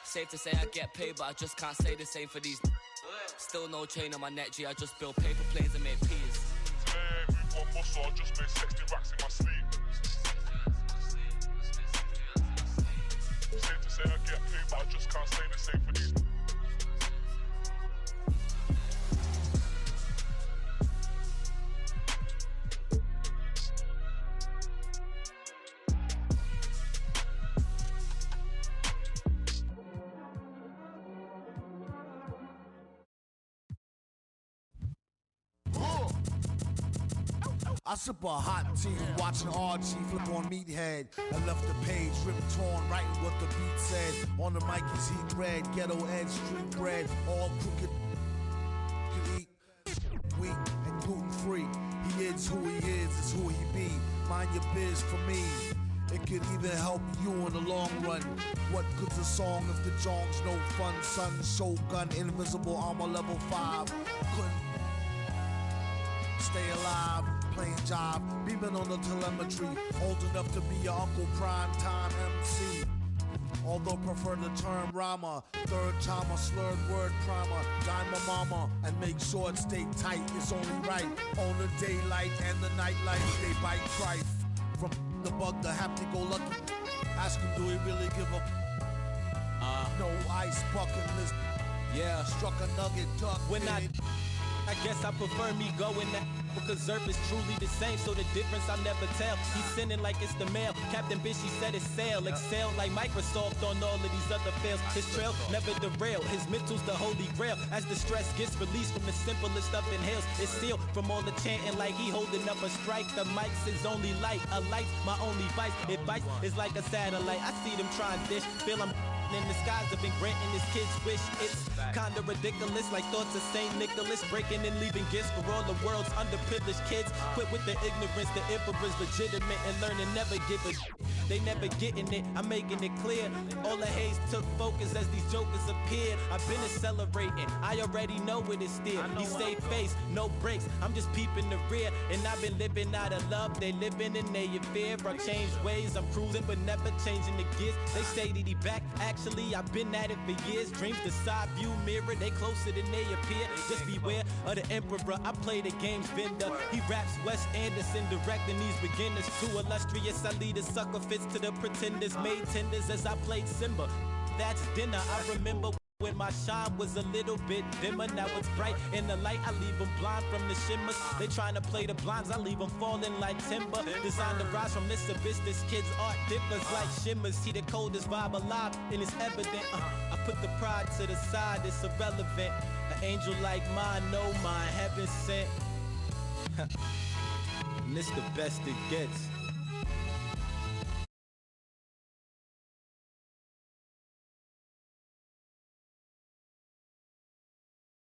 Safe to say I get paid, but I just can't say the same for these. Still no chain on my neck, G, I just build paper planes and make peas. Today I ain't moved one muscle, I just made 60 racks in my sleep. Safe to say I get paid, but I just can't say the same for these. I sip a hot tea, watching RG flip on Meathead. I left the page ripped torn, writing what the beat said. On the mic is heat red, ghetto edge, street bread, all crooked. Can eat wheat and gluten free. He is who he is who he be. Mind your biz for me. It could even help you in the long run. What good's a song if the jong's no fun? Son, Shogun, invisible armor level 5. Couldn't stay alive. Playing job, beaming on the telemetry, old enough to be your Uncle Prime Time MC. Although prefer the term rama, third time a slurred word primer, dime a mama, and make sure it stay tight, it's only right. On the daylight and the nightlight, they bite trife. From the bug to happy-go-lucky, ask him do he really give a no ice bucket list. Yeah, struck a nugget, duck. When I guess I prefer me going that because Zerp is truly the same, so the difference I'll never tell. He's sending like it's the mail. Captain Bishy said it's sail. Excel like Microsoft on all of these other fails. His trail never derail. His mental's the holy grail. As the stress gets released from the simplest of inhales, it's sealed from all the chanting like he holding up a strike. The mic's his only light. A light's my only vice. Advice is like a satellite. I see them trying dish. Feel I'm in the skies have been granting his kids wish. It's kinda ridiculous, like thoughts of St. Nicholas, breaking and leaving gifts for all the world's underprivileged kids. Quit with the ignorance, the emperor's legitimate, and learning never give a they never getting it, I'm making it clear. All the haze took focus as these jokers appeared. I've been accelerating, I already know it is still. He stay face, no breaks, I'm just peeping the rear. And I've been living out of love, they living in their fear. I changed ways, I'm cruising but never changing the gears. They say that he back, actually I've been at it for years. Dreams the side view mirror, they closer than they appear. Just beware of the emperor, I play the game's vendor. He raps Wes Anderson, directing these beginners. Too illustrious, I lead a sucker fits to the pretenders. Made tenders as I played Simba. That's dinner, I remember when my shine was a little bit dimmer. Now it's bright in the light, I leave them blind from the shimmers. They trying to play the blinds, I leave them falling like timber. Designed to rise from this abyss, this kid's art differs like shimmers. He the coldest vibe alive, and it's evident. I put the pride to the side, it's irrelevant. An angel like mine, no mine, heaven sent. And it's the best it gets.